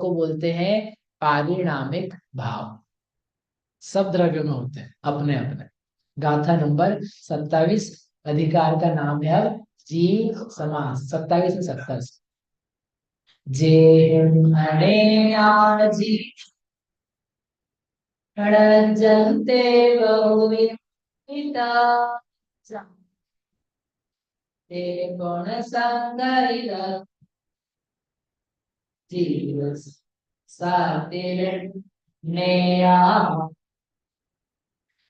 को बोलते हैं पारिणामिक भाव। सब द्रव्यों में होते हैं अपने अपने। गाथा नंबर 27। अधिकार का नाम है अब जीव समास। 27 में 70। जे अणेया जी षडजन्ते बहुविधः ते गुणसङ्गरित जीव सातिर्नेया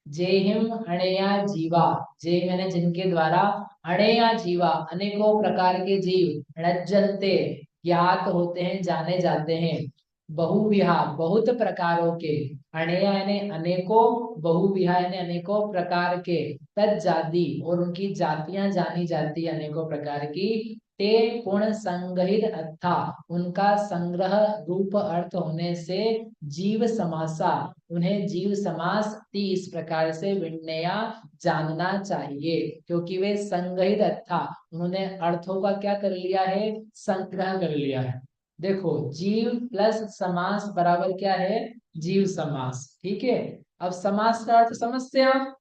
जेहिम अणेया जीवा। जे मैंने जिनके द्वारा अणेया जीवा अनेकों प्रकार के जीव णज्जन्ते ज्ञात होते हैं जाने जाते हैं। बहुविहा बहुत प्रकारों के। अणेया यानी अनेकों, बहुविहा यानी अनेकों प्रकार के। तज्जाति और उनकी जातियां जानी जाती अनेकों प्रकार की। ते पूर्ण संग्रहित अर्था उनका संग्रह रूप अर्थ होने से जीव समासा उन्हें जीव समास इस प्रकार से विण्णया जानना चाहिए, क्योंकि वे संग्रहित अर्था उन्होंने अर्थों का क्या कर लिया है, संग्रह कर लिया है। देखो जीव प्लस समास बराबर क्या है, जीव समास। ठीक है, अब समास का अर्थ समझते हैं आप।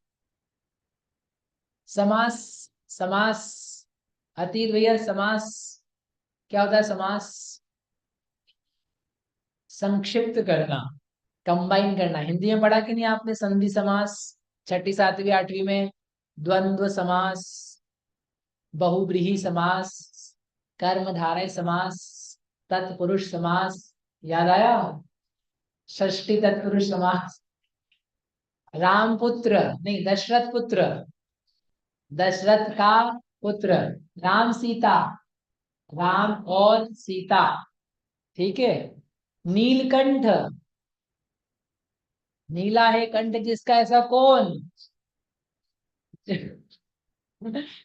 समास, समास अतीत भैया समास क्या होता है? समास संक्षिप्त करना, कंबाइन करना। हिंदी में पढ़ा कि नहीं आपने संधि समास छठी सातवीं आठवीं में? द्वंद्व समास, बहुब्रीहि समास, कर्मधारय समास, तत्पुरुष समास, याद आया? षष्ठी तत्पुरुष समास। राम पुत्र नहीं, दशरथ पुत्र, दशरथ का पुत्र। राम सीता, राम और सीता। ठीक है। नीलकंठ, नीला है कंठ जिसका, ऐसा कौन?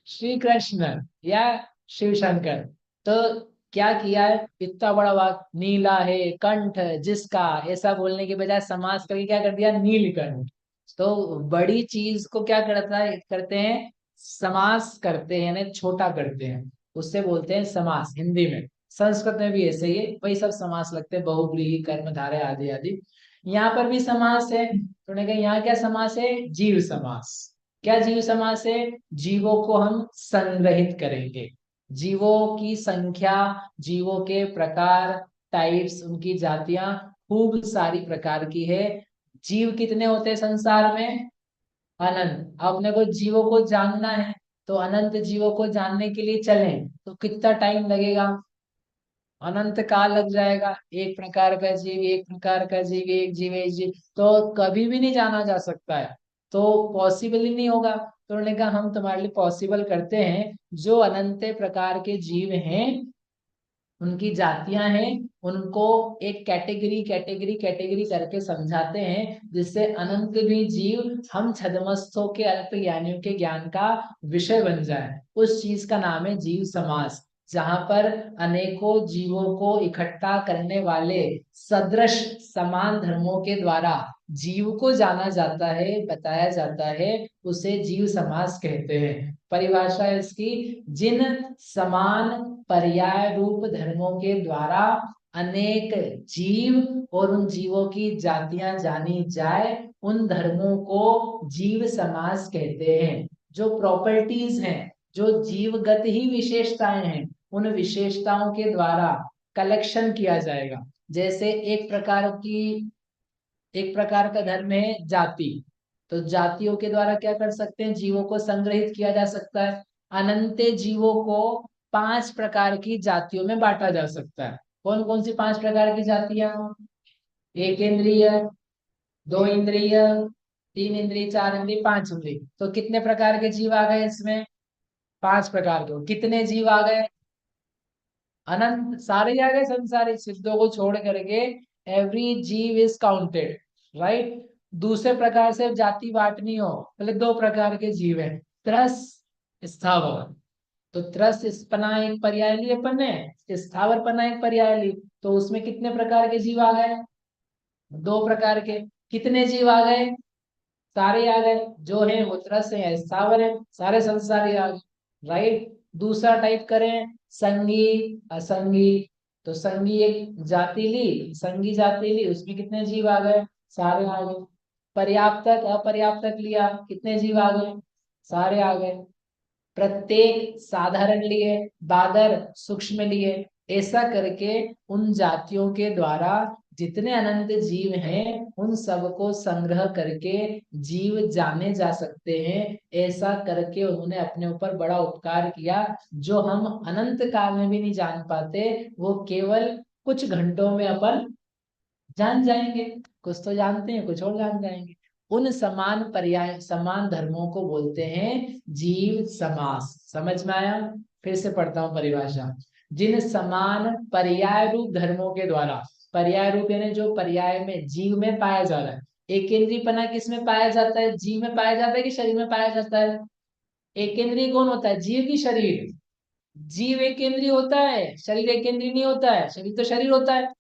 श्री कृष्ण या शिव शंकर। तो क्या किया है, इतना बड़ा वाक्य नीला है कंठ जिसका, ऐसा बोलने के बजाय समास करके क्या कर दिया, नीलकंठ। तो बड़ी चीज को क्या करता है, करते हैं समास करते हैं, यानी छोटा करते हैं, उससे बोलते हैं समास हिंदी में। संस्कृत में भी ऐसे ही है, वही सब समास लगते हैं, बहुव्रीहि कर्मधारय आदि आदि। यहाँ पर भी समास है, तो उन्होंने कहा यहाँ क्या समास है, जीव समास। क्या जीव समास है, जीवों को हम संग्रहित करेंगे। जीवों की संख्या, जीवों के प्रकार, टाइप्स, उनकी जातियां खूब सारी प्रकार की है। जीव कितने होते हैं संसार में, अनंत। अब अपने को जीवों को जानना है, तो अनंत जीवों को जानने के लिए चलें तो कितना टाइम लगेगा, अनंत काल लग जाएगा। एक प्रकार का जीव, एक प्रकार का जीव, एक जीव एक जीव, तो कभी भी नहीं जाना जा सकता है, तो पॉसिबल ही नहीं होगा। तो उन्होंने कहा हम तुम्हारे लिए पॉसिबल करते हैं, जो अनंत प्रकार के जीव हैं, उनकी जातियां हैं, उनको एक कैटेगरी कैटेगरी कैटेगरी करके समझाते हैं, जिससे अनंत भी जीव हम छद्मस्थों के अल्प ज्ञानियों के ज्ञान का विषय बन जाए। उस चीज का नाम है जीव समास, जहां पर अनेकों जीवों को इकट्ठा करने वाले सदृश समान धर्मों के द्वारा जीव को जाना जाता है, बताया जाता है, उसे जीव समास कहते हैं। परिभाषा है इसकी, जिन समान पर्याय रूप धर्मों के द्वारा अनेक जीव और उन जीवों की जातियां जानी जाए, उन धर्मों को जीव समास कहते हैं। जो प्रॉपर्टीज हैं, जो जीवगत ही विशेषताएं हैं, उन विशेषताओं के द्वारा कलेक्शन किया जाएगा। जैसे एक प्रकार का धर्म है जाति, तो जातियों के द्वारा क्या कर सकते हैं, जीवों को संग्रहित किया जा सकता है। अनंत जीवों को 5 प्रकार की जातियों में बांटा जा सकता है। कौन कौन सी 5 प्रकार की जातियां? एक इंद्रिय, दो इंद्रिय, तीन इंद्रिय, चार इंद्रिय, पांच इंद्रिय। तो कितने प्रकार के जीव आ गए इसमें, 5 प्रकार के। कितने जीव आ गए, अनंत, सारे ही आ गए संसारी सिद्धों को छोड़ करके। एवरी जीव इज काउंटेड, राइट। दूसरे प्रकार से जाति बांटनी हो, पहले 2 प्रकार के जीव है, त्रस, स्थावर। तो त्रस पना एक पर्याय ली अपन ने, स्थावर पना एक पर्याय ली, तो उसमें कितने प्रकार के जीव आ गए, 2 प्रकार के। कितने जीव आ गए, सारे आ गए, जो है वो त्रस है, स्थावर है, सारे संसारी आ गए, राइट। दूसरा टाइप करें, संगी असंगी, तो संगी एक जाति ली, संगी जाति ली, उसमें कितने जीव आ गए? सारे आ गए। पर्याप्तक अपर्याप्तक लिया, कितने जीव आ गए? सारे आ गए। प्रत्येक साधारण लिए, बादर सूक्ष्म लिए। ऐसा करके उन जातियों के द्वारा जितने अनंत जीव हैं उन सबको संग्रह करके जीव जाने जा सकते हैं। ऐसा करके उन्होंने अपने ऊपर बड़ा उपकार किया, जो हम अनंत काल में भी नहीं जान पाते, वो केवल कुछ घंटों में अपन जान जाएंगे। कुछ तो जानते हैं, कुछ और जान जाएंगे। उन समान पर्याय समान धर्मों को बोलते हैं जीव समास। समझ में आया? फिर से पढ़ता हूँ परिभाषा। जिन समान पर्याय रूप धर्मों के द्वारा, पर्याय रूप यानी जो पर्याय में जीव में पाया जा रहा है। एक केंद्रीयपना किस में पाया जाता है? जीव में पाया जाता है कि शरीर में पाया जाता है? एक केंद्रीय कौन होता है, जीव की शरीर? जीव एक केंद्रीय होता है, शरीर एक केंद्रीय नहीं होता है। शरीर तो शरीर होता है।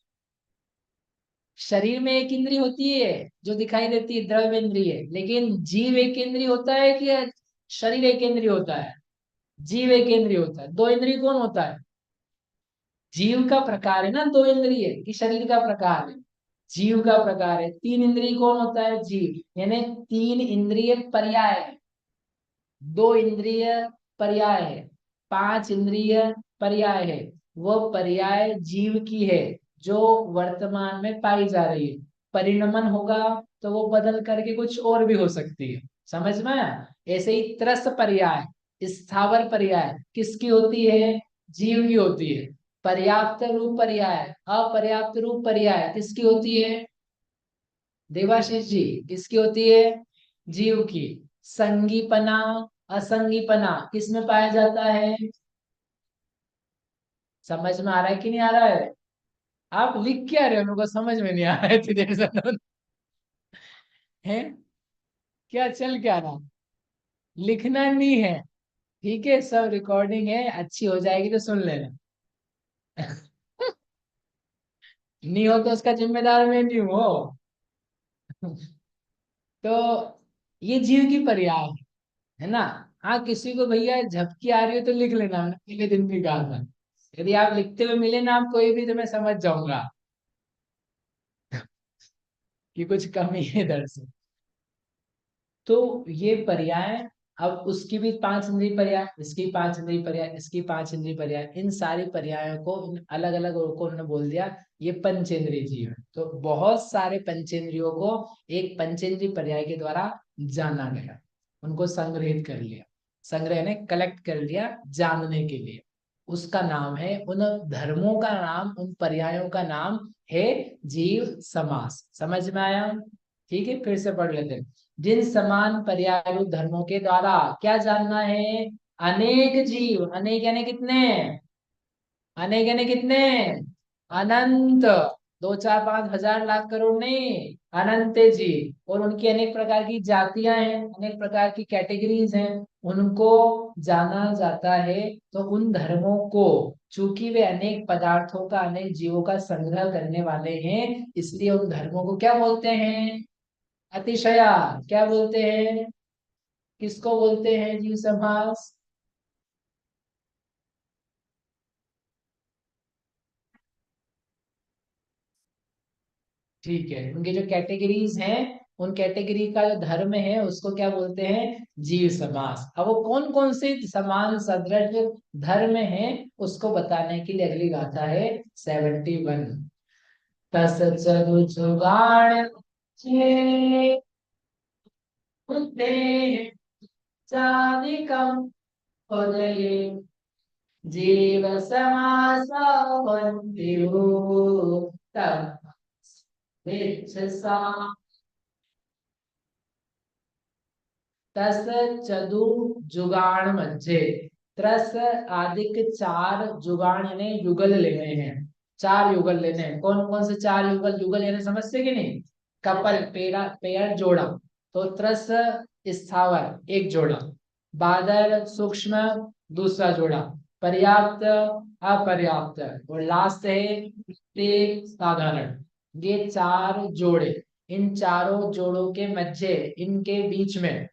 शरीर में एक इंद्री होती है जो दिखाई देती है, द्रव्य इंद्रिय, लेकिन जीव एक इंद्रिय होता है कि शरीर एक इंद्रिय होता है? जीव एक इंद्रिय होता है। दो इंद्रिय कौन होता है? जीव का प्रकार है ना दो इंद्रिय, कि शरीर का प्रकार है? जीव का प्रकार है। तीन इंद्रिय कौन होता है? जीव। यानी तीन इंद्रिय पर्याय है, दो इंद्रिय पर्याय है, पांच इंद्रिय पर्याय है। वो पर्याय जीव की है जो वर्तमान में पाई जा रही है। परिणमन होगा तो वो बदल करके कुछ और भी हो सकती है। समझ में आया? ऐसे ही त्रस पर्याय, स्थावर पर्याय किसकी होती है? जीव की होती है। पर्याप्त रूप पर्याय, अपर्याप्त रूप पर्याय किसकी होती है? देवाशीष जी, किसकी होती है? जीव की। संगीपना असंगीपना किस में पाया जाता है? समझ में आ रहा है कि नहीं आ रहा है? आप लिख क्या रहे हो? मेरे को समझ में नहीं आ रहा है इतनी देर से है। क्या चल क्या रहा? लिखना नहीं है, ठीक है? सब रिकॉर्डिंग है, अच्छी हो जाएगी तो सुन लेना। नहीं हो तो उसका जिम्मेदार मैं नहीं हूँ हो। तो ये जीव की पर्याय है ना? हाँ, किसी को भैया झपकी आ रही हो तो लिख लेना, मैंने पहले दिन भी कहा था। यदि आप लिखते हुए मिले ना आप कोई भी, तो मैं समझ जाऊंगा कि कुछ कमी है इधर से। तो ये पर्याय, अब उसकी भी पांच इंद्रिय पर्याय, इसकी पांच इंद्रिय पर्याय, इसकी पांच इंद्रिय पर्याय, इन सारी पर्यायों को इन अलग अलग को उन्होंने बोल दिया ये पंचेंद्रिय जीव है। तो बहुत सारे पंचेंद्रियों को एक पंचेंद्रिय पर्याय के द्वारा जाना गया, उनको संग्रहित कर लिया। संग्रह ने कलेक्ट कर लिया जानने के लिए। उसका नाम है, उन धर्मों का नाम, उन पर्यायों का नाम है जीव समास। समझ में आया? ठीक है, फिर से पढ़ लेते हैं। जिन समान पर्यायरूप धर्मों के द्वारा क्या जानना है? अनेक जीव, अनेक यानी कितने? अनेक यानी कितने? अनंत। दो चार पांच हजार लाख करोड़ नहीं, अनंत जीव। और उनकी अनेक प्रकार की जातियां हैं, अनेक प्रकार की कैटेगरीज हैं, उनको जाना जाता है। तो उन धर्मों को, चूंकि वे अनेक पदार्थों का, अनेक जीवों का संग्रह करने वाले हैं, इसलिए उन धर्मों को क्या बोलते हैं? अतिशया। क्या बोलते हैं? किसको बोलते हैं जीव समास? ठीक है, उनके जो कैटेगरीज हैं, उन कैटेगरी का जो धर्म है उसको क्या बोलते हैं? जीव समास। अब वो कौन कौन से समान सदृश धर्म हैं उसको बताने के लिए अगली गाथा है 71। तस चरु जुगाड़ छे बुद्धे चादिकम उदये जीव समासवन्तिषु तत्विच्छसा। तस चतु जुगाण मध्य। त्रस आदिक चार जुगाण यानी युगल लेने हैं। चार युगल लेने हैं। कौन कौन से चार युगल? युगल यानी समझते कि नहीं? कपल, पेड़ा, पेयर, जोड़ा। तो त्रस स्थावर एक जोड़ा, बादल सूक्ष्म दूसरा जोड़ा, पर्याप्त अपर्याप्त, और लास्ट है प्रत्येक साधारण। ये चार जोड़े, इन चारों जोड़ों के मध्य, इनके बीच में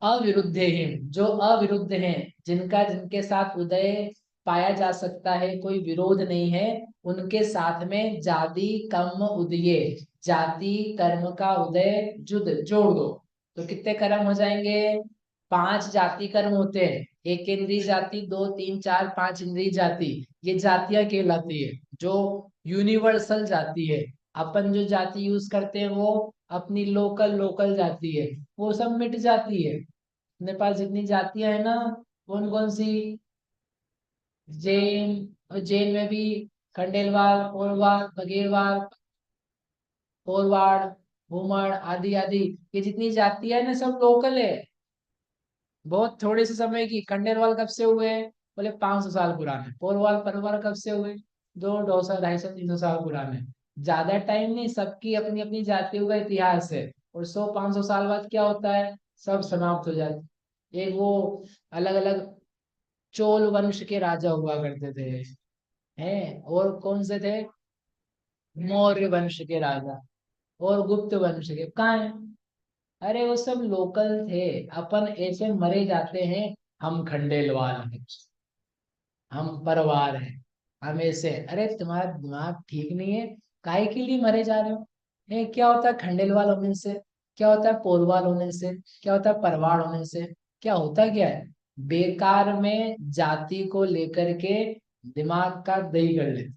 अविरुद्ध हैं, जो अविरुद्ध हैं, जिनका जिनके साथ उदय पाया जा सकता है, कोई विरोध नहीं है। उनके साथ में जाति कर्म उदये, जाति कर्म का उदय जुद जोड़ दो तो कितने कर्म हो जाएंगे? 5 जाति कर्म होते हैं। एक इंद्रिय जाति, 2 3 4 5 इंद्रिय जाति, ये जातियां कहलाती है, जो यूनिवर्सल जाति है। अपन जो जाति यूज करते हैं वो अपनी लोकल लोकल जाति है, वो सब मिट जाती है। अपने पास जितनी जातियां है ना, कौन कौन सी? जैन, और जैन में भी खंडेलवाल, कोरवाल, बघेलवाल, कोरवाड़, भूमड़ आदि आदि, ये जितनी जातियां है ना सब लोकल है। बहुत थोड़े से समय की। खंडेलवाल कब से हुए? बोले 500 साल पुराने। पोरवाल परवाल कब से हुए? 200 250 300 साल पुराने। ज्यादा टाइम नहीं, सबकी अपनी अपनी जातियों का इतिहास है। और 100 500 साल बाद क्या होता है? सब समाप्त हो जाते हैं। एक वो अलग अलग चोल वंश के राजा हुआ करते थे, हैं? और कौन से थे? मौर्य वंश के राजा। और गुप्त वंश के कहाँ है? अरे वो सब लोकल थे। अपन ऐसे मरे जाते हैं, हम खंडेलवाल हैं, हम परवार हैं, हम ऐसे। अरे तुम्हारा दिमाग ठीक नहीं है, काहे के लिए मरे जा रहे हो? क्या होता है खंडेलवाल होने से? क्या होता है पोलवाल होने से? क्या होता है परवार होने से? क्या होता क्या है? बेकार में जाति को लेकर के दिमाग का दही कर लेते,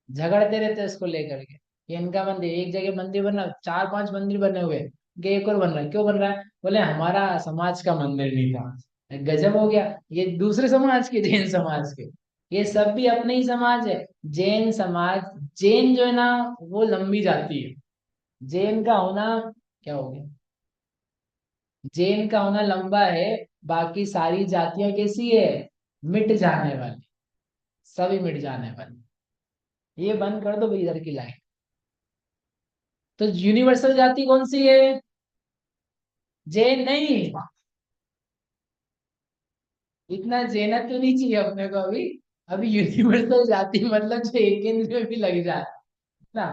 झगड़ते रहते हैं इसको लेकर के। ये इनका मंदिर, एक जगह मंदिर बना, 4 5 मंदिर बने हुए, ये एक और बन रहा है। क्यों बन रहा है? बोले हमारा समाज का मंदिर नहीं था। गजब हो गया। ये दूसरे समाज के, जैन समाज के, ये सब भी अपने ही समाज है। जैन समाज, जैन जो है ना, वो लंबी जाती है। जैन का होना, क्या हो गया? जैन का होना लंबा है। बाकी सारी जातियां कैसी है? मिट जाने वाली, सभी मिट जाने वाली। ये बंद कर दो भाई इधर की लाइन। तो यूनिवर्सल जाति कौन सी है? जैन नहीं। इतना जैनत तो नहीं चाहिए अपने को अभी। अभी यूनिवर्सल जाति मतलब जो एक केंद्र में भी लग जाए ना,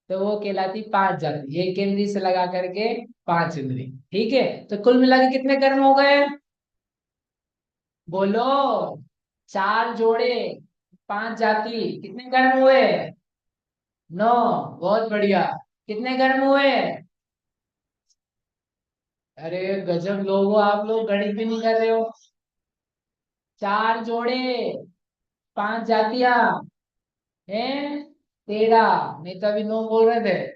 तो वो कहलाती 5 जाति। एक केंद्रीय से लगा करके 5 इंद्री। ठीक है, तो कुल मिला के कितने कर्म हो गए? बोलो। 4 जोड़े, 5 जाति, कितने कर्म हुए? 9। बहुत बढ़िया। कितने कर्म हुए? अरे गजब लोग हो आप लोग, गणित भी नहीं कर रहे हो। 4 जोड़े, 5 जातियां हैं, 13। नहीं तो अभी 9 बोल रहे थे।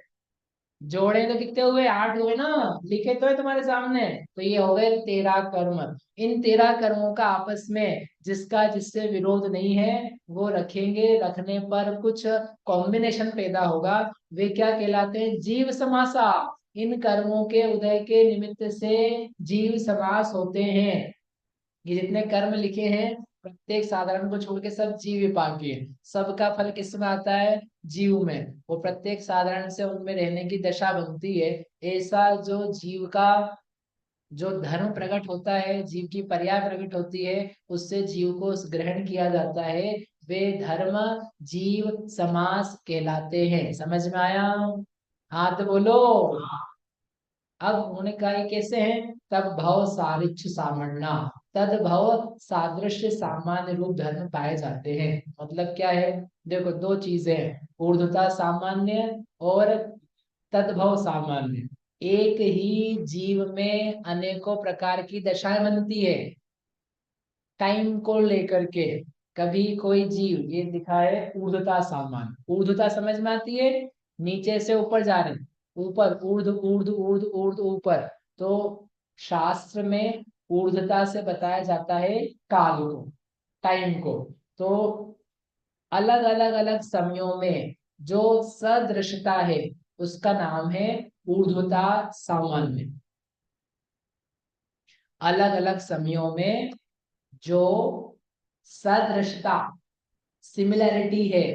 जोड़े तो कितने हुए? 8 हुए ना। लिखे तो है तुम्हारे सामने। तो ये हो गए 13 कर्म। इन 13 कर्मों का आपस में जिसका जिससे विरोध नहीं है, वो रखेंगे, रखने पर कुछ कॉम्बिनेशन पैदा होगा। वे क्या कहलाते हैं? जीव समासा। इन कर्मों के उदय के निमित्त से जीव समास होते हैं। ये जितने कर्म लिखे हैं, प्रत्येक साधारण को छोड़ के सब जीव विपाक के हैं। सबका फल किस में आता है? जीव में। वो प्रत्येक साधारण से उनमें रहने की दशा बनती है। ऐसा जो जीव का जो धर्म प्रकट होता है, जीव की पर्याय प्रकट होती है, उससे जीव को ग्रहण किया जाता है। वे धर्म जीव समास कहलाते हैं। समझ में आया? हाथ बोलो। अब उन्होंने कहा ये कैसे हैं? तब भव सारिच्य सामन्ना, तद भव सादृश्य सामान्य रूप धर्म पाए जाते हैं। मतलब क्या है? देखो, 2 चीजें हैं, ऊर्ध्वता सामान्य और तद्भव सामान्य। एक ही जीव में अनेकों प्रकार की दशाएं बनती है, टाइम को लेकर के। कभी कोई जीव, ये दिखा है ऊर्ध्वता सामान्य, ऊर्ध्वता समझ में आती है? नीचे से ऊपर जा रहे हैं, ऊपर ऊर्ध ऊर्ध ऊर्ध ऊर्ध ऊपर। तो शास्त्र में ऊर्ध्वता से बताया जाता है काल को, टाइम को। तो अलग अलग अलग समयों में जो सदृशता है, उसका नाम है ऊर्ध्वता सामान्य। अलग अलग समयों में जो सदृशता, सिमिलैरिटी है,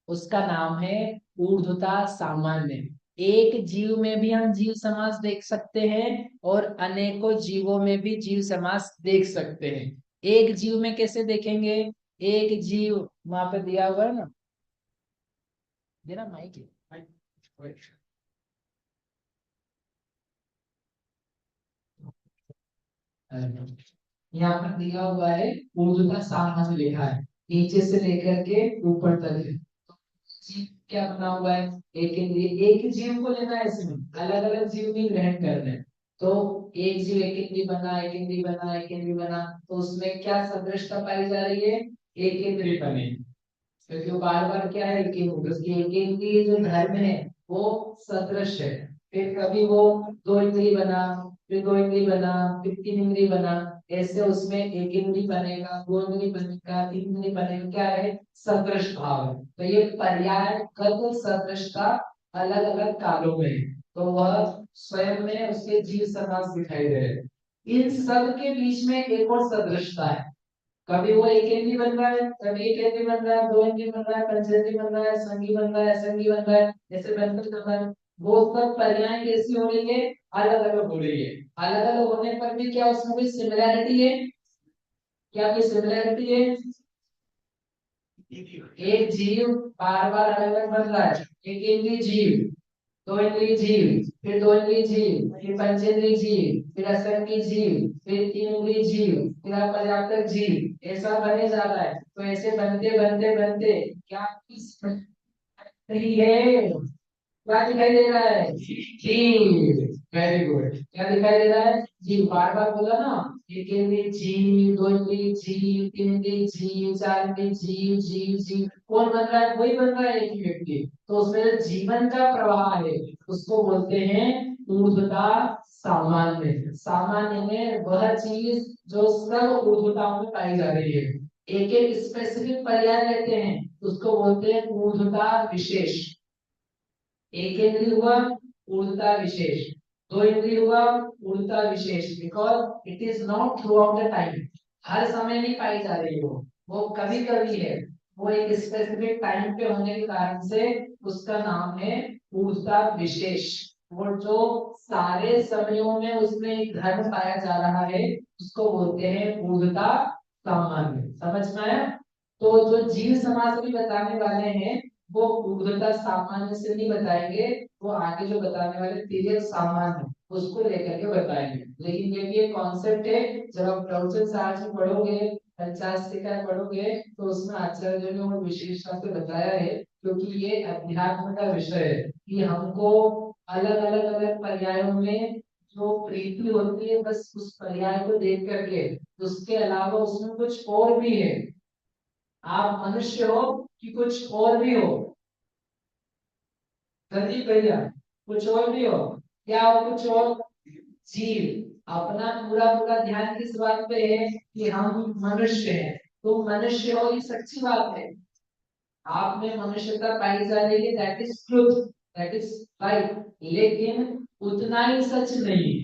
उसका नाम है ऊर्ध्वता सामान्य। एक जीव में भी हम जीव समास देख सकते हैं, और अनेकों जीवों में भी जीव समास देख सकते हैं। एक जीव में कैसे देखेंगे? एक जीव वहां पे दिया हुआ है ना, देना माइक है, माइक। यहाँ पर दिया हुआ है ऊर्ध्वता सामान्य लिखा है। नीचे से लेकर के ऊपर तक है। जीव क्या बना हुआ है, एक इंद्रिय, एक ही जीव को लेना है, इसमें अलग अलग जीव नहीं ग्रहण करने हैं। तो एक जीव एक इंद्रिय बना, एक इंद्रिय बना, एक इंद्रिय बना, तो उसमें क्या सदृशता पाई जा रही है, एक इंद्रिय बने, क्योंकि वो बार बार क्या है, एक इंद्रिय, उसकी एक इंद्रिय जो धर्म है वो सदृश है। फिर कभी वो दो इंद्रिय बना, फिर दो इंद्रिय बना, फिर तीन इंद्रिय बना, ऐसे उसमें एक इंद्रिय बनेगा, दो इंद्रिय बनेगा, तीन इंद्रिय बनेगा, क्या है, सदृश भाव है। तो ये पर्यायगत सदृशता अलग अलग कालों में है। तो वह स्वयं में उसके जीव समास दिखाई दे रहे हैं। इन सब के बीच में एक और सदृशता है, कभी वो एक एंटी बन रहा है, कभी एक एंटी बन रहा है, दो एंटी बन रहा है, पंचेंटी बन रहा है, संगी बन रहा है, असंगी बन रहा है, ऐसे बनकर चल रहा है। वो सब पर्याय कैसी हो रही है, अलग अलग हो रही है। अलग अलग होने पर भी क्या उसमें कोई सिमिलैरिटी है, क्या कोई सिमिलैरिटी है, एक जीव बार बार अलग अलग बन रहा है, एक इंद्रिय जीव, दो इंद्रिय जीव, फिर दो इंद्रिय जीव, फिर पंचेंद्रिय जीव, फिर असंगी जीव, फिर तीन इंद्रिय जीव, फिर अपर्याप्त जीव, ऐसा बने जा रहा है। तो ऐसे बनते बनते बनते क्या सही है, क्या दिखाई दे रहा है, जीव। वेरी गुड, क्या दिखाई दे रहा है, जीव। बार बार बोला ना, एक इंद्रिय जीव, दो इंद्रिय जीव, तीन इंद्रिय जीव, चार इंद्रिय जीव, जीव जीव, कौन बन रहा है, वही बन रहा है, एक ही व्यक्ति। तो उसमें जो जीवन का प्रवाह है उसको बोलते हैं ऊर्ध्वता सामान्य। सामान्य में वह चीज जो सब ऊर्ध्वताओं में पाई जा रही है। एक एक स्पेसिफिक पर्याय लेते हैं, उसको बोलते हैं ऊर्ध्वता विशेष। एक इंद्रिय हुआ ऊर्ध्वता विशेष, दो इंद्रिय हुआ ऊर्ध्वता विशेष, because it is not throughout the time, हर समय नहीं पाई जा रही वो कभी कभी है। वो एक स्पेसिफिक टाइम पे होने के कारण से उसका नाम है ऊर्ध्वता विशेष। वो जो सारे समयों में उसमें एक धर्म पाया जा रहा है उसको बोलते हैं ऊर्ध्वता सामान्य। समझ में आया। तो जो जीव समाज भी बताने वाले हैं वो ऊर्ध्वता सामान्य से नहीं बताएंगे, वो आगे जो बताने वाले तिर्यक सामान्य उसको लेकर के बताएंगे। लेकिन ये भी एक कॉन्सेप्ट है, जब आप प्रवचन सार में पढ़ोगे, पंचाशिका पढ़ोगे, तो उसमें आचार्य ने वो विशेषता से बताया है, क्योंकि ये अध्यात्म का विषय है कि हमको अलग अलग अलग पर्यायों में जो प्रीति होती है बस उस पर्याय को देख करके, उसके अलावा उसमें कुछ और भी है। आप मनुष्य हो कि कुछ और भी हो, प्रदीप भैया, कुछ और भी हो, क्या हो कुछ और, जीव। अपना पूरा पूरा ध्यान किस बात पे है कि हम मनुष्य हैं। तो मनुष्य हो ये सच्ची बात है, आप में मनुष्यता पाई जा रही है, that is truth, that is right. लेकिन उतना ही सच नहीं है,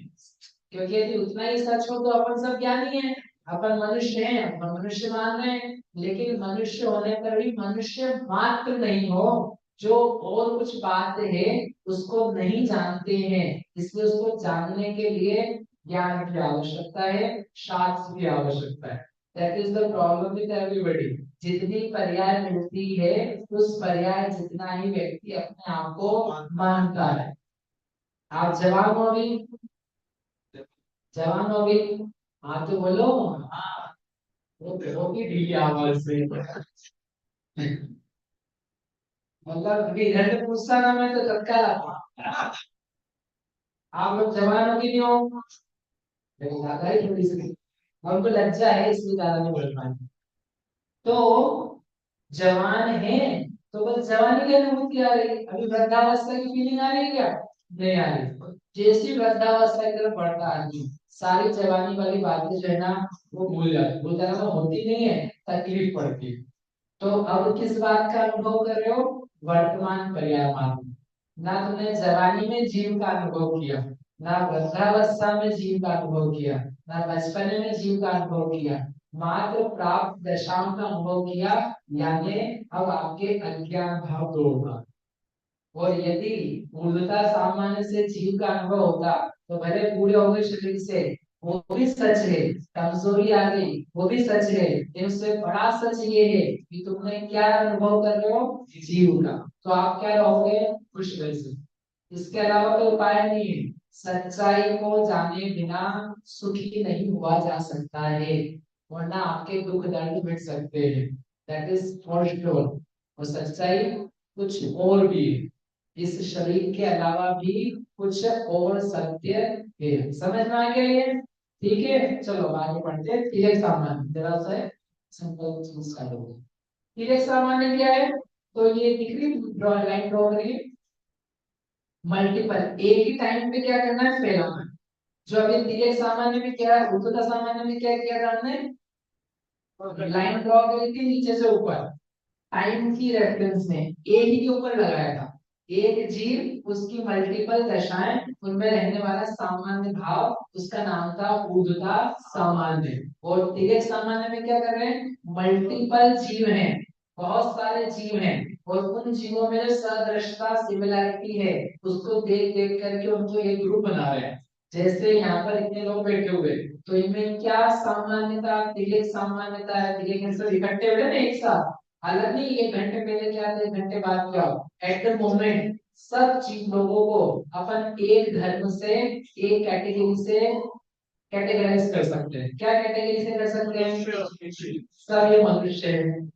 क्योंकि यदि उतना ही सच हो तो अपन सब ज्ञानी हैं, अपन मनुष्य हैं, अपन मनुष्य मान रहे हैं। लेकिन मनुष्य होने पर भी मनुष्य मात्र नहीं हो, जो और कुछ बात है उसको नहीं जानते हैं, इसलिए उसको जानने के लिए ज्ञान की आवश्यकता है, शास्त्र की आवश्यकता है। That is the problem with everybody. जितनी पर्याय मिलती है उस पर्याय जितना ही व्यक्ति अपने आप को मानता है। आप जवान हो अभी, जवान हो अभी, हाँ तो बोलो। हाँ, वो बहुत ही ढीली आवाज से मतलब अभी इधर से पूछता ना मैं तो तत्काल आता। आप लोग जवान हो कि नहीं हो, देखो ज्यादा ही थोड़ी सी हमको लज्जा है इसलिए ज्यादा नहीं बोल पाए। तो जवान है तो बस जवानी की अनुभूति आ रही है, अभी वृद्धावस्था की फीलिंग आ रही है क्या, नहीं आ रही। जैसी वृद्धावस्था की तरफ बढ़ता आदमी सारी जवानी वाली बातें जो है ना वो भूल जाना तो होती नहीं है, तकलीफ पड़ती है। तो अब किस बात का अनुभव कर रहे हो, वर्तमान पर्यायमान। ना तुमने जवानी में जीव का अनुभव किया, ना वृद्धावस्था में जीव का अनुभव किया, ना बचपन में जीव का अनुभव किया, मात्र प्राप्त दशाओं का अनुभव किया। यानी अब आपके अज्ञान भाव दूर होगा। और यदि मूलतः सामान्य से जीव का अनुभव होता तो भले पूरे हो गए शरीर से, वो भी सच है, कमजोरी आ गई वो भी सच है, लेकिन उससे बड़ा सच ये है कि तुमने क्या अनुभव कर रहे हो, जीव का। तो आप क्या रहोगे, खुश रह सकते। इसके अलावा कोई उपाय नहीं है। सच्चाई को जाने बिना सुखी नहीं हुआ जा सकता है, वरना आपके दुख दर्द मिट सकते हैं। That is for sure. और सच्चाई कुछ और भी है, इस शरीर के अलावा भी कुछ और सत्य है। समझ में आ गया ये? ठीक है, चलो आगे बढ़ते हैं। तिर्यक सामान्य जरा सा सिंपल चीज कर दो। तिर्यक सामान्य क्या है? तो ये दिख रही ड्रॉ लाइन ड्रॉ करिए। मल्टीपल एक ही टाइम पे क्या करना है, फैलाना है। जो अभी तिर्यक सामान्य में क्या है, ऊर्ध्वाधर सामान्य में क्या किया था हमने, लाइन ड्रॉ करी थी नीचे से ऊपर, टाइम की रेफरेंस में एक ही के ऊपर लगाया था। एक जीव, उसकी मल्टीपल दशाएं, उनमें रहने वाला सामान्य भाव, उसका नाम था ऊर्ध्वता सामान्य। और तिर्यक सामान्य में क्या कर रहे हैं, मल्टीपल जीव हैं, बहुत सारे जीव हैं, और उन जीवों में जो सदृशता सिमिलैरिटी है उसको देख देख करके उनको एक ग्रुप बना रहे हैं। जैसे यहाँ पर इतने लोग बैठे हुए, तो इनमें क्या सामान्यता, तिर्यक सामान्यता है। तिर्यक सब इकट्ठे हुए ना एक साथ, अलग नहीं, 1 घंटे पहले क्या था 1 घंटे बाद क्या हो, एट द मोमेंट सब चीज लोगों को अपन एक धर्म से, एक कैटेगरी से कैटेगराइज कर सकते हैं। क्या कैटेगरी से कर सकते हैं? सब ये मनुष्य है,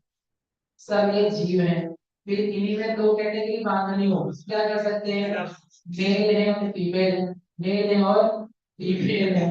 सब ये जीव है। फिर इन्हीं में दो कैटेगरी बांधनी हो, क्या कर सकते हैं, मेल है और फीमेल है, मेल है और फीमेल है,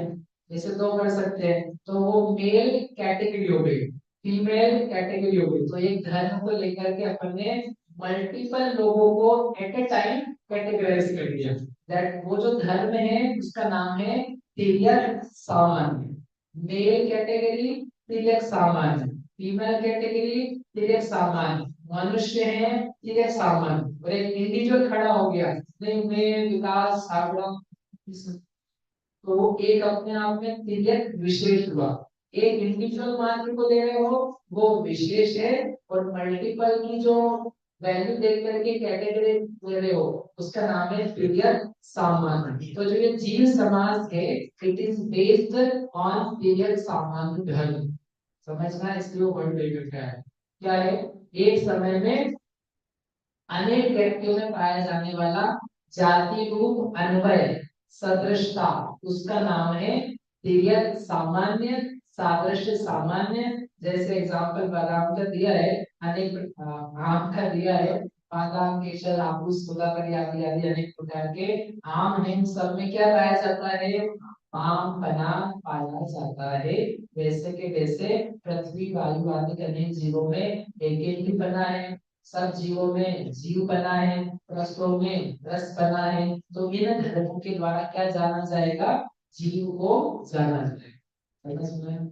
ऐसे दो कर सकते हैं। तो वो मेल कैटेगरी हो गई, फीमेल कैटेगरी हो गई। तो एक धर्म को लेकर के अपन ने मल्टीपल लोगों को एट ए टाइम कैटेगराइज कर दिया। दैट वो जो धर्म है उसका नाम है तिर्यक सामान्य। मेल कैटेगरी तिर्यक सामान्य, फीमेल कैटेगरी तिर्यक सामान्य, मनुष्य है तिर्यक सामान्य, और एक इंडिविजुअल खड़ा हो गया नहीं मैं विकास छाबड़ा, तो वो एक अपने आप में तिर्यक विशेष हुआ। एक इंडिविजुअल मात्र को ले रहे हो वो विशेष है, और मल्टीपल की जो वैल्यू देख करके कैटेगरी ले रहे हो उसका नाम है तिर्यक सामान्य। तो जो ये जीव समाज है इट इज बेस्ड ऑन तिर्यक सामान्य धर्म। समझना, इसलिए वो वर्ड लेकर के आया। क्या है, एक समय में अनेक व्यक्तियों में पाया जाने वाला जाति रूप अन्वय सदृशता, उसका नाम है तिर्यक सामान्य, सादृश्य सामान्य। जैसे एग्जांपल बादाम का दिया है, अनेक आम का दिया है, बादाम केसर हापुस गुलाबरी आदि आदि अनेक प्रकार के आम हैं। सब में क्या पाया जाता है, आम पना पाया जाता है। वैसे के वैसे पृथ्वी वायु आदि अनेक जीवों में एक एक ही पना है, सब जीवों में जीव बना है, रसों में रस बना है। तो इन धर्मों के द्वारा क्या जाना जाएगा, जीव को जाना जाएगा। समझ में?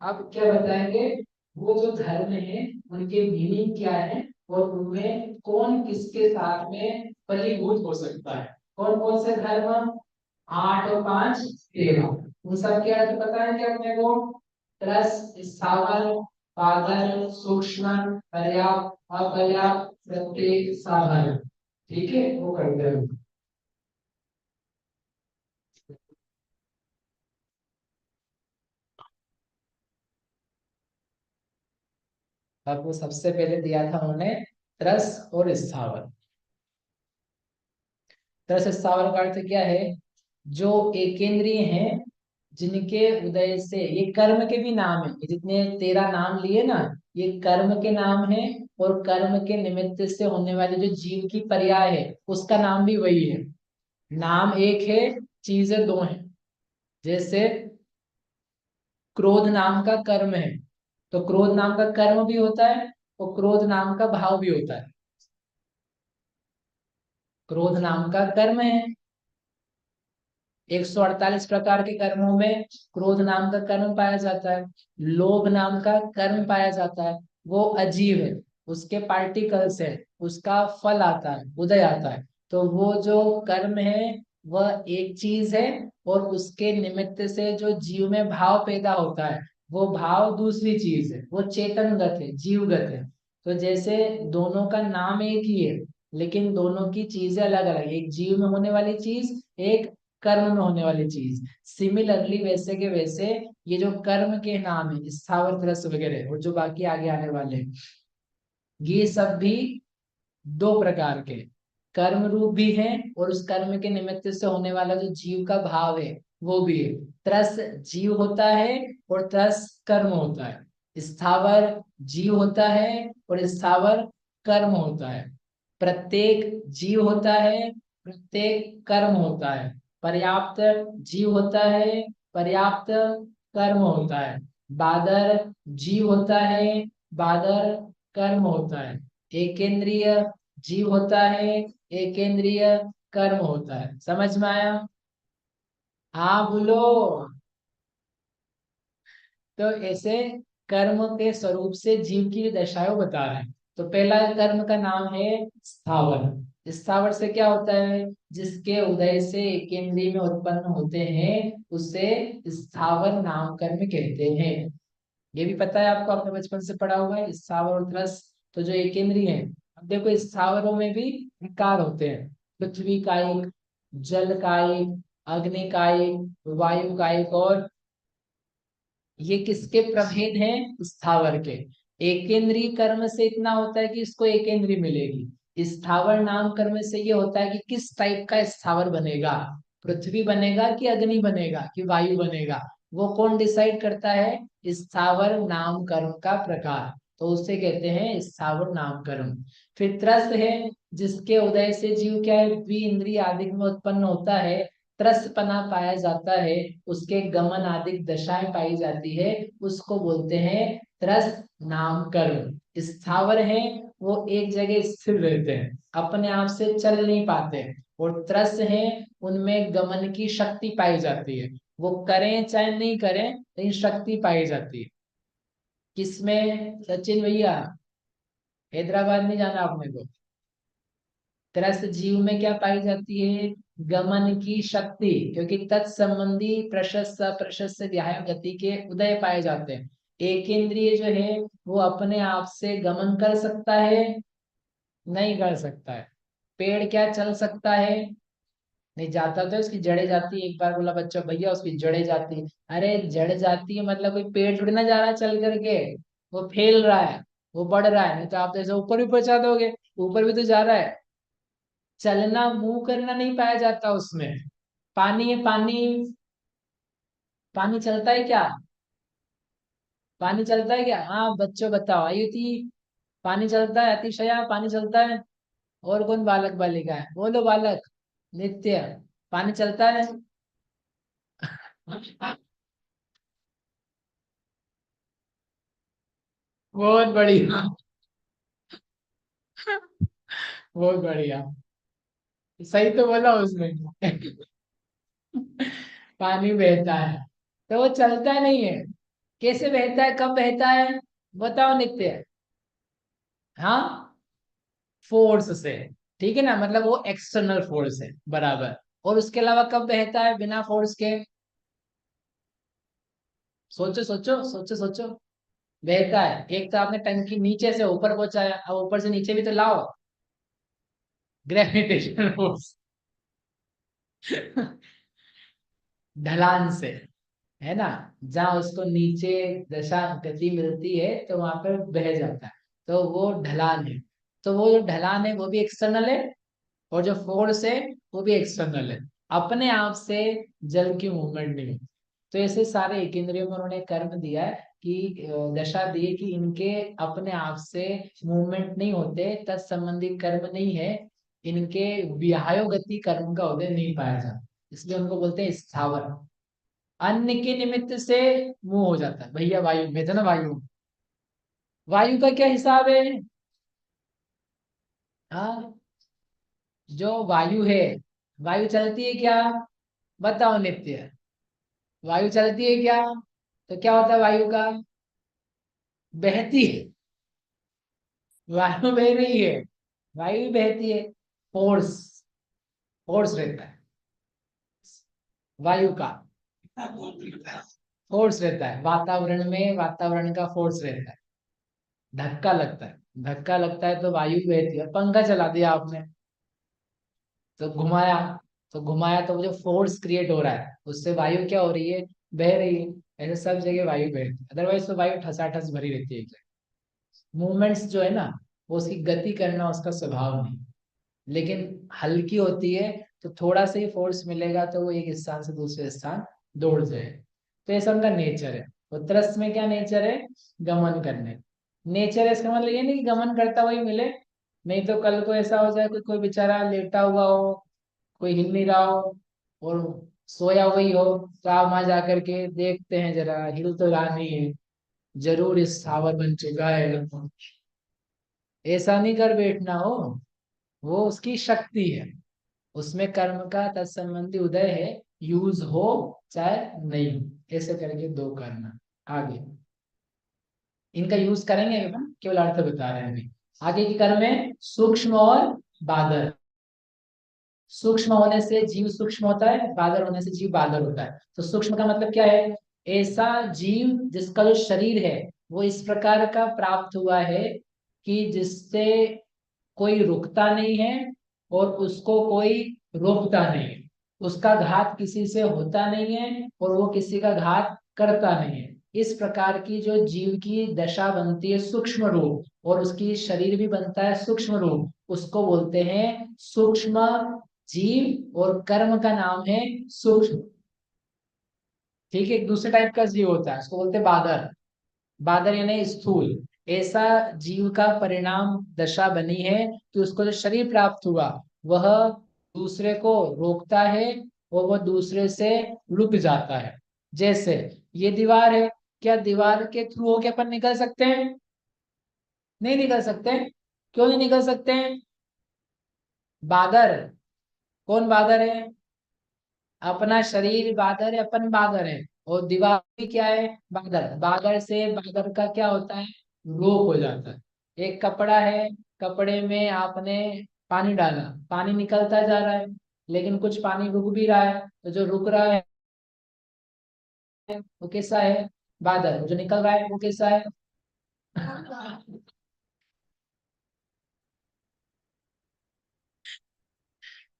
अब क्या बताएंगे, वो जो धर्म है उनके मीनिंग क्या है, और उनमें कौन किसके साथ में फलीभूत हो सकता है। कौन कौन से धर्म, 8 और 5 13, उन सब के अर्थ पता है क्या अपने को? रस, स्थावर, पादर, सूक्ष्म, पर्याप्त, अपर्याप्त, प्रत्येक, साधारण। ठीक है, वो करते हैं। आपको सबसे पहले दिया था उन्होंने रस और स्थावर। रस स्थावर का अर्थ क्या है, जो एकेंद्रीय हैं, जिनके उदय से, ये कर्म के भी नाम है, ये जितने 13 नाम लिए ना, ये कर्म के नाम है। और कर्म के निमित्त से होने वाले जो जीव की पर्याय है उसका नाम भी वही है। नाम एक है, चीजें दो हैं। जैसे क्रोध नाम का कर्म है, तो क्रोध नाम का कर्म भी होता है और क्रोध नाम का भाव भी होता है। क्रोध नाम का कर्म है, 148 प्रकार के कर्मों में क्रोध नाम का कर्म पाया जाता है। लोभ नाम का कर्म पाया जाता है, वो अजीब है, उसके पार्टिकल्स है, उसका फल आता है, उदय आता है। तो वो जो कर्म है वह एक चीज है, और उसके निमित्त से जो जीव में भाव पैदा होता है वो भाव दूसरी चीज है, वो चेतनगत है, जीवगत है। तो जैसे दोनों का नाम एक ही है लेकिन दोनों की चीजें अलग अलग, एक जीव में होने वाली चीज, एक कर्म में होने वाली चीज। सिमिलरली वैसे के वैसे ये जो कर्म के नाम है स्थावर ग्रस्त वगैरह और जो बाकी आगे आने वाले हैं, ये सब भी दो प्रकार के कर्म रूप भी हैं, और उस कर्म के निमित्त से होने वाला जो जीव का भाव है वो भी है। त्रस जीव होता है और त्रस कर्म होता है। स्थावर जीव होता है और स्थावर कर्म होता है। प्रत्येक जीव होता है, प्रत्येक कर्म होता है। पर्याप्त जीव होता है, पर्याप्त कर्म होता है। बादर जीव होता है, बादर कर्म होता है। एकेंद्रीय जीव होता है, एकेंद्रीय कर्म होता है। समझ में आया? हाँ बोलो। तो ऐसे कर्म के स्वरूप से जीव की दशाएं बता रहे हैं। तो पहला कर्म का नाम है स्थावर। स्थावर से क्या होता है? जिसके उदय से केंद्रीय में उत्पन्न होते हैं उसे स्थावर नाम कर्म कहते हैं। ये भी पता है आपको, आपने बचपन से पढ़ा हुआ है स्थावर और त्रस। तो जो एकेंद्रीय है, अब देखो स्थावरों में भी प्रकार होते हैं। पृथ्वी कायिक, जल कायिक, अग्नि कायिक, वायु कायिक और ये किसके प्रभेद हैं? स्थावर के। एकेंद्रीय कर्म से इतना होता है कि इसको एकेंद्रीय मिलेगी। स्थावर नाम कर्म से ये होता है कि किस टाइप का स्थावर बनेगा, पृथ्वी बनेगा कि अग्नि बनेगा कि वायु बनेगा, वो कौन डिसाइड करता है? स्थावर नाम कर्म का प्रकार। तो उसे कहते हैं स्थावर नाम कर्म। फिर त्रस्त है, जिसके उदय से जीव क्या है? द्विइंद्रिय आदि में उत्पन्न होता है, त्रस्तपना पाया जाता है, उसके गमन आदि दशाएं पाई जाती है, उसको बोलते हैं त्रस्त नाम कर्म। स्थावर है, वो एक जगह स्थिर रहते हैं, अपने आप से चल नहीं पाते। और त्रस्त है, उनमें गमन की शक्ति पाई जाती है, वो करें चाहे नहीं करें लेकिन शक्ति पाई जाती है। किसमें सचिन भैया? हैदराबाद नहीं जाना आपने को। त्रस्त जीव में क्या पाई जाती है? गमन की शक्ति, क्योंकि तत्संबंधी प्रशस्त अप्रशस्त व्यायाम गति के उदय पाए जाते हैं। एक इंद्रिय जो है वो अपने आप से गमन कर सकता है? नहीं कर सकता है। पेड़ क्या चल सकता है? नहीं जाता, तो उसकी जड़ें जाती है। एक बार बोला बच्चा, भैया उसकी जड़ें जाती है। अरे जड़ जाती है मतलब कोई पेड़ थोड़ी ना जा रहा है चल करके, वो फैल रहा है, वो बढ़ रहा है। नहीं तो आप तो ऐसे ऊपर भी पहुंचा दोगे, ऊपर भी तो जा रहा है। चलना, मूव करना नहीं पाया जाता उसमें। पानी है, पानी, पानी चलता है क्या? पानी चलता है क्या? हाँ बच्चों बताओ, आयुति, पानी चलता है? अतिशया, पानी चलता है? और कौन बालक बालिका है? बोलो बालक। नित्य, पानी चलता है? बहुत बढ़िया, बहुत बढ़िया। सही तो बोला उसमें। पानी बहता है तो वो चलता नहीं है। कैसे बहता है, कब बहता है? बताओ नित्य। हाँ, फोर्स से। ठीक है ना, मतलब वो एक्सटर्नल फोर्स है, बराबर। और उसके अलावा कब बहता है बिना फोर्स के? सोचो सोचो सोचो सोचो। बहता है, एक तो आपने टंकी नीचे से ऊपर पहुंचाया, अब ऊपर से नीचे भी तो लाओ। Gravitational force. ढलान से, है ना। जहाँ उसको नीचे दशा गति मिलती है तो वहां पर बह जाता है, तो वो ढलान है। तो वो जो ढलान है वो भी एक्सटर्नल है, और जो फोर्स है वो भी एक्सटर्नल है। अपने आप से जल की मूवमेंट नहीं होती। तो ऐसे सारे एक इंद्रियों में उन्होंने कर्म दिया है कि दशा दी है कि इनके अपने आप से मूवमेंट नहीं होते, तत्संबंधी कर्म नहीं है, इनके विहायो गति कर्म का उदय नहीं पाया जाता, इसलिए उनको बोलते हैं स्थावर। अन्य के निमित्त से मुंह हो जाता है भैया। वायु में था ना, वायु, वायु का क्या हिसाब है? हाँ, जो वायु है, वायु चलती है क्या? बताओ नित्य, वायु चलती है क्या? तो क्या होता है वायु का? बहती है। वायु बह रही है, वायु भी बहती है। फोर्स, फोर्स रहता है वायु का, फोर्स रहता है वातावरण में, वातावरण का फोर्स रहता है। धक्का लगता है, धक्का लगता है तो वायु बहती है। और पंखा चला दिया आपने तो घुमाया, तो घुमाया तो वो जो फोर्स क्रिएट हो रहा है उससे वायु क्या हो रही है? बह रही है। ऐसे सब जगह वायु बहती है, अदरवाइज तो वायु ठसाठस भरी रहती है एक जगह। मूवमेंट्स जो है ना, वो उसकी गति करना उसका स्वभाव नहीं, लेकिन हल्की होती है तो थोड़ा सा ही फोर्स मिलेगा तो वो एक स्थान से दूसरे स्थान दौड़ जाए। तो ऐसा उनका नेचर है। उत्तरस्थ में क्या नेचर है, गमन करने। नेचर है इसका मतलब ये नहीं कि गमन करता हुआ ही मिले, नहीं तो कल को ऐसा हो जाए कोई कोई बेचारा लेटा हुआ हो, कोई हिल नहीं रहा हो और सोया हुआ ही हो, तो आप वहां जाकर के देखते हैं जरा हिल तो रहा नहीं है, जरूर इस स्थावर बन चुका है, ऐसा नहीं कर बैठना हो। वो उसकी शक्ति है, उसमें कर्म का तत्संबंधी उदय है, यूज हो चाहे नहीं हो, ऐसे करके दो करना। आगे इनका यूज करेंगे अपन, केवल अर्थ बता रहे हैं अभी। आगे की कर्म है सूक्ष्म और बादर। सूक्ष्म होने से जीव सूक्ष्म होता है, बादर होने से जीव बादर होता है। तो सूक्ष्म का मतलब क्या है, ऐसा जीव जिसका जो शरीर है वो इस प्रकार का प्राप्त हुआ है कि जिससे कोई रुकता नहीं है और उसको कोई रोकता नहीं है, उसका घात किसी से होता नहीं है और वो किसी का घात करता नहीं है। इस प्रकार की जो जीव की दशा बनती है सूक्ष्म रूप, और उसकी शरीर भी बनता है सूक्ष्म रूप, उसको बोलते हैं सूक्ष्म जीव, और कर्म का नाम है सूक्ष्म। ठीक है, एक दूसरे टाइप का जीव होता है उसको बोलते हैं बादर। बादर यानी स्थूल। ऐसा जीव का परिणाम दशा बनी है कि उसको जो शरीर प्राप्त हुआ वह दूसरे को रोकता है और वह दूसरे से रुक जाता है। जैसे ये दीवार है, क्या दीवार के थ्रू होके अपन निकल सकते हैं? नहीं निकल सकते। क्यों नहीं निकल सकते? बादर। कौन बादर है? अपना शरीर बादर है, अपन बादर है, और दीवार भी क्या है, बादर। बादर से बादर का क्या होता है, रोक हो जाता है। एक कपड़ा है, कपड़े में आपने पानी डाला, पानी निकलता जा रहा है, लेकिन कुछ पानी रुक भी रहा है, तो जो रुक रहा है वो कैसा है, बादल। जो निकल रहा है वो कैसा है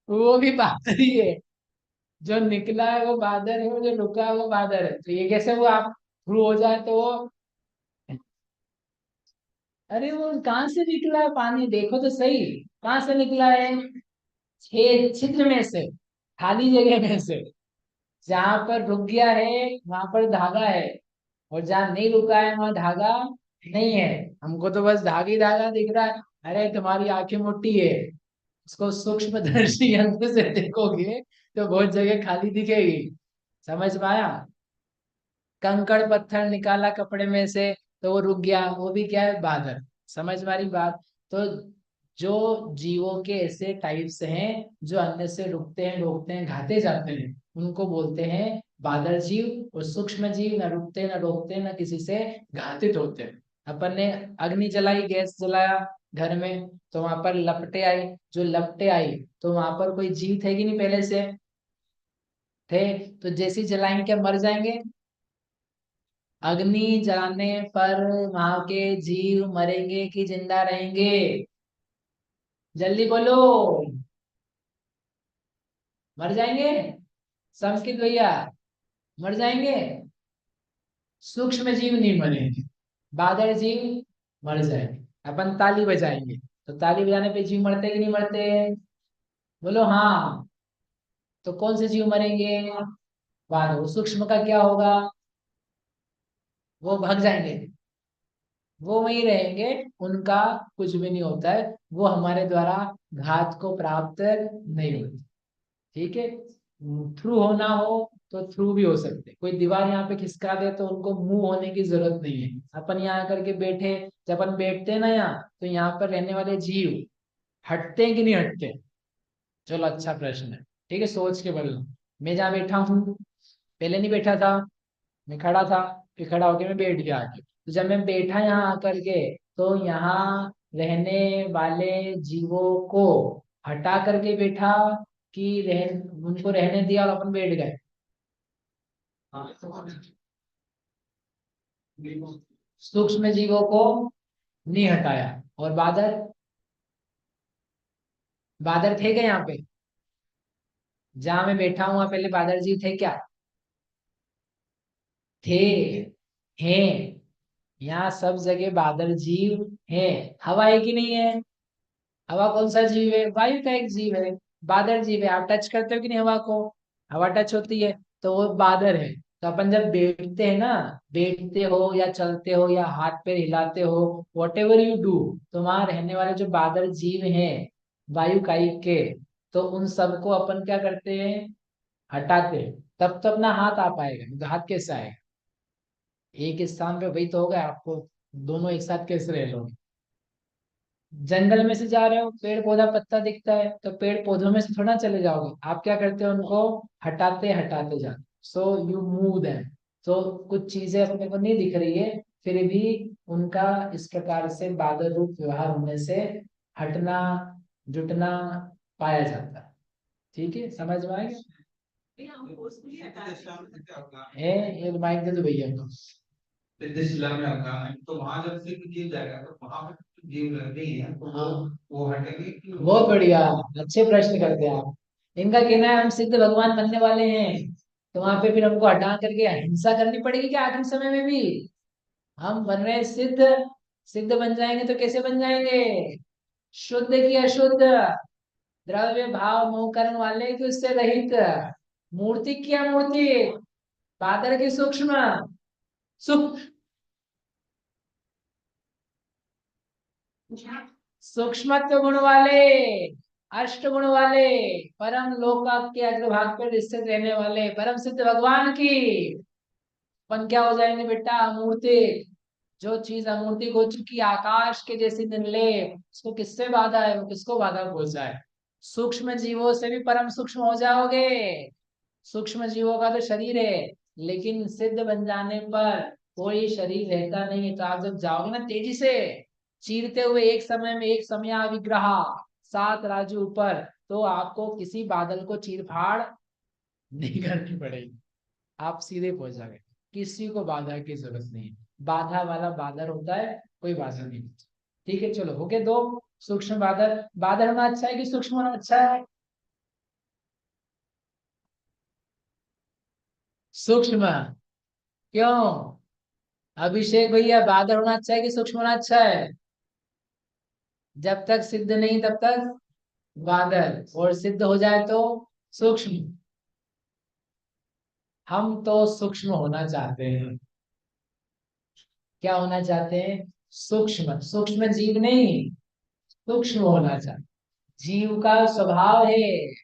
वो भी बादल ही है। जो निकला है वो बादल है, और जो रुका है वो बादल है। तो ये कैसे वो आप थ्रू हो जाए तो वो, अरे वो कहाँ से निकला है पानी, देखो तो सही, कहाँ से निकला है, छेद छिद्र में से, खाली जगह में से। जहां पर रुक गया है वहां पर धागा है, और जहाँ नहीं रुका है वहां धागा नहीं है। हमको तो बस धागा ही धागा दिख रहा है। अरे तुम्हारी आंखें मोटी है, उसको सूक्ष्मदर्शी यंत्र से देखोगे तो बहुत जगह खाली दिखेगी। समझ पाया? कंकड़ पत्थर निकाला कपड़े में से तो वो रुक गया, वो भी क्या है, बादल। समझ मारी बात? तो जो जीवों के ऐसे टाइप्स हैं जो अन्य से रुकते हैं, रोकते हैं, घाते जाते हैं, उनको बोलते हैं बादल जीव। और सूक्ष्म जीव न रुकते न रोकते न किसी से घातित होते हैं। अपन ने अग्नि जलाई, गैस जलाया घर में, तो वहां पर लपटे आई, जो लपटे आई तो वहां पर कोई जीव थे कि नहीं पहले से? थे। तो जैसे ही जलाएंगे क्या मर जाएंगे? अग्नि जलाने पर वहां के जीव मरेंगे कि जिंदा रहेंगे? जल्दी बोलो। मर जाएंगे। संस्कृत भैया, मर जाएंगे। सूक्ष्म जीव नहीं मरेंगे, बादल जीव मर जाएंगे। अपन ताली बजाएंगे तो ताली बजाने पे जीव मरते कि नहीं मरते? बोलो हाँ। तो कौन से जीव मरेंगे? बादल। सूक्ष्म का क्या होगा? वो भाग जाएंगे, वो वहीं रहेंगे, उनका कुछ भी नहीं होता है, वो हमारे द्वारा घात को प्राप्त नहीं होती। ठीक है, थ्रू होना हो तो थ्रू भी हो सकते, कोई दीवार यहाँ पे खिसका दे तो उनको मूव होने की जरूरत नहीं है। अपन यहाँ करके बैठे, जब अपन बैठते हैं ना यहाँ, तो यहाँ पर रहने वाले जीव हटते हैं कि नहीं हटते? चलो अच्छा प्रश्न है। ठीक है, सोच के बोलो। मैं जहाँ बैठा हूँ, पहले नहीं बैठा था, मैं खड़ा था, फिर खड़ा होके मैं बैठ गया आके। तो जब मैं बैठा यहाँ आकर के, तो यहाँ रहने वाले जीवों को हटा करके बैठा कि उनको रहने दिया और अपन बैठ गए? सूक्ष्म जीवों को नहीं हटाया। और बादल, बादल थे क्या यहाँ पे? जहां मैं बैठा हूँ वहां पहले बादल जीव थे क्या? थे, हैं। यहाँ सब जगह बादल जीव है। हवा है कि नहीं है? हवा कौन सा जीव है? वायु का एक जीव है। बादल जीव है। आप टच करते हो कि नहीं हवा को? हवा टच होती है तो वो बादल है। तो अपन जब बैठते हैं ना, बैठते हो या चलते हो या हाथ पैर हिलाते हो, वॉट एवर यू डू, तो वहां रहने वाले जो बादल जीव हैं वायुकाई के, तो उन सबको अपन क्या करते हैं, हटाते हैं। तब तो अपना हाथ आ पाएगा, नहीं तो हाथ कैसे आएगा? एक स्थान पे वही तो होगा आपको, दोनों एक साथ कैसे रह लोगे? जंगल में से जा रहे हो, पेड़ पौधा पत्ता दिखता है, तो पेड़ पौधों में से थोड़ा चले जाओगे, आप क्या करते हो, उनको हटाते हटाते जाते, सो यू मूव देम। तो कुछ चीजें अपने को नहीं दिख रही है, फिर भी उनका इस प्रकार से बादल रूप व्यवहार होने से हटना, जुटना पाया जाता है। ठीक है, समझ में आएगा? है, ये माइक दे दो भैया को। सिद्धशिला में होगा, तो वहां जब सिद्ध गिर जाएगा तो वहां पे जीव रहते ही हैं, तो वो हटेंगे कि बहुत बढ़िया, अच्छे प्रश्न करते हैं आप। इनका कहना है हम सिद्ध भगवान बनने वाले हैं, तो वहां पे फिर हमको हटा करके हिंसा करनी पड़ेगी क्या आखिरी समय में भी? हम बन रहे हैं सिद्ध, सिद्ध बन जाएंगे तो कैसे बन जाएंगे? शुद्ध की अशुद्ध, द्रव्य भाव मोह कर्म वाले कि उससे रहित, मूर्ति क्या मूर्ति, बादल की सूक्ष्म, सुख, सूक्ष्मत्व गुण वाले, अष्ट गुण वाले, परम लोक के अग्रभाग पर स्थित रहने वाले परम सिद्ध भगवान की अपन क्या हो जाएंगे बेटा, अमूर्ति। जो चीज अमूर्ति हो चुकी, आकाश के जैसी निर्लेप, उसको किससे बाधा है, वो किसको बाधा पहुंचा है? सूक्ष्म जीवों से भी परम सूक्ष्म हो जाओगे। सूक्ष्म जीवों का तो शरीर है, लेकिन सिद्ध बन जाने पर कोई शरीर रहता नहीं है। तो आप जब जाओगे ना तेजी से चीरते हुए, एक समय में एक समय विग्रह, सात राजू ऊपर, तो आपको किसी बादल को चीर फाड़ नहीं करनी पड़ेगी, आप सीधे पहुंच जाओगे। किसी को बाधा की जरूरत नहीं है, बाधा वाला बादल होता है, कोई बाधा नहीं। ठीक है, चलो हो गए दो। सूक्ष्म बादल, बादल होना अच्छा है कि सूक्ष्म होना अच्छा है? सूक्ष्म। क्यों? अभिषेक भैया, बादल होना अच्छा है कि सूक्ष्म होना अच्छा है? जब तक सिद्ध नहीं तब तक बादल, और सिद्ध हो जाए तो सूक्ष्म। हम तो सूक्ष्म होना चाहते हैं। क्या होना चाहते हैं? सूक्ष्म, सूक्ष्म जीव नहीं, सूक्ष्म होना चाहते। जीव का स्वभाव है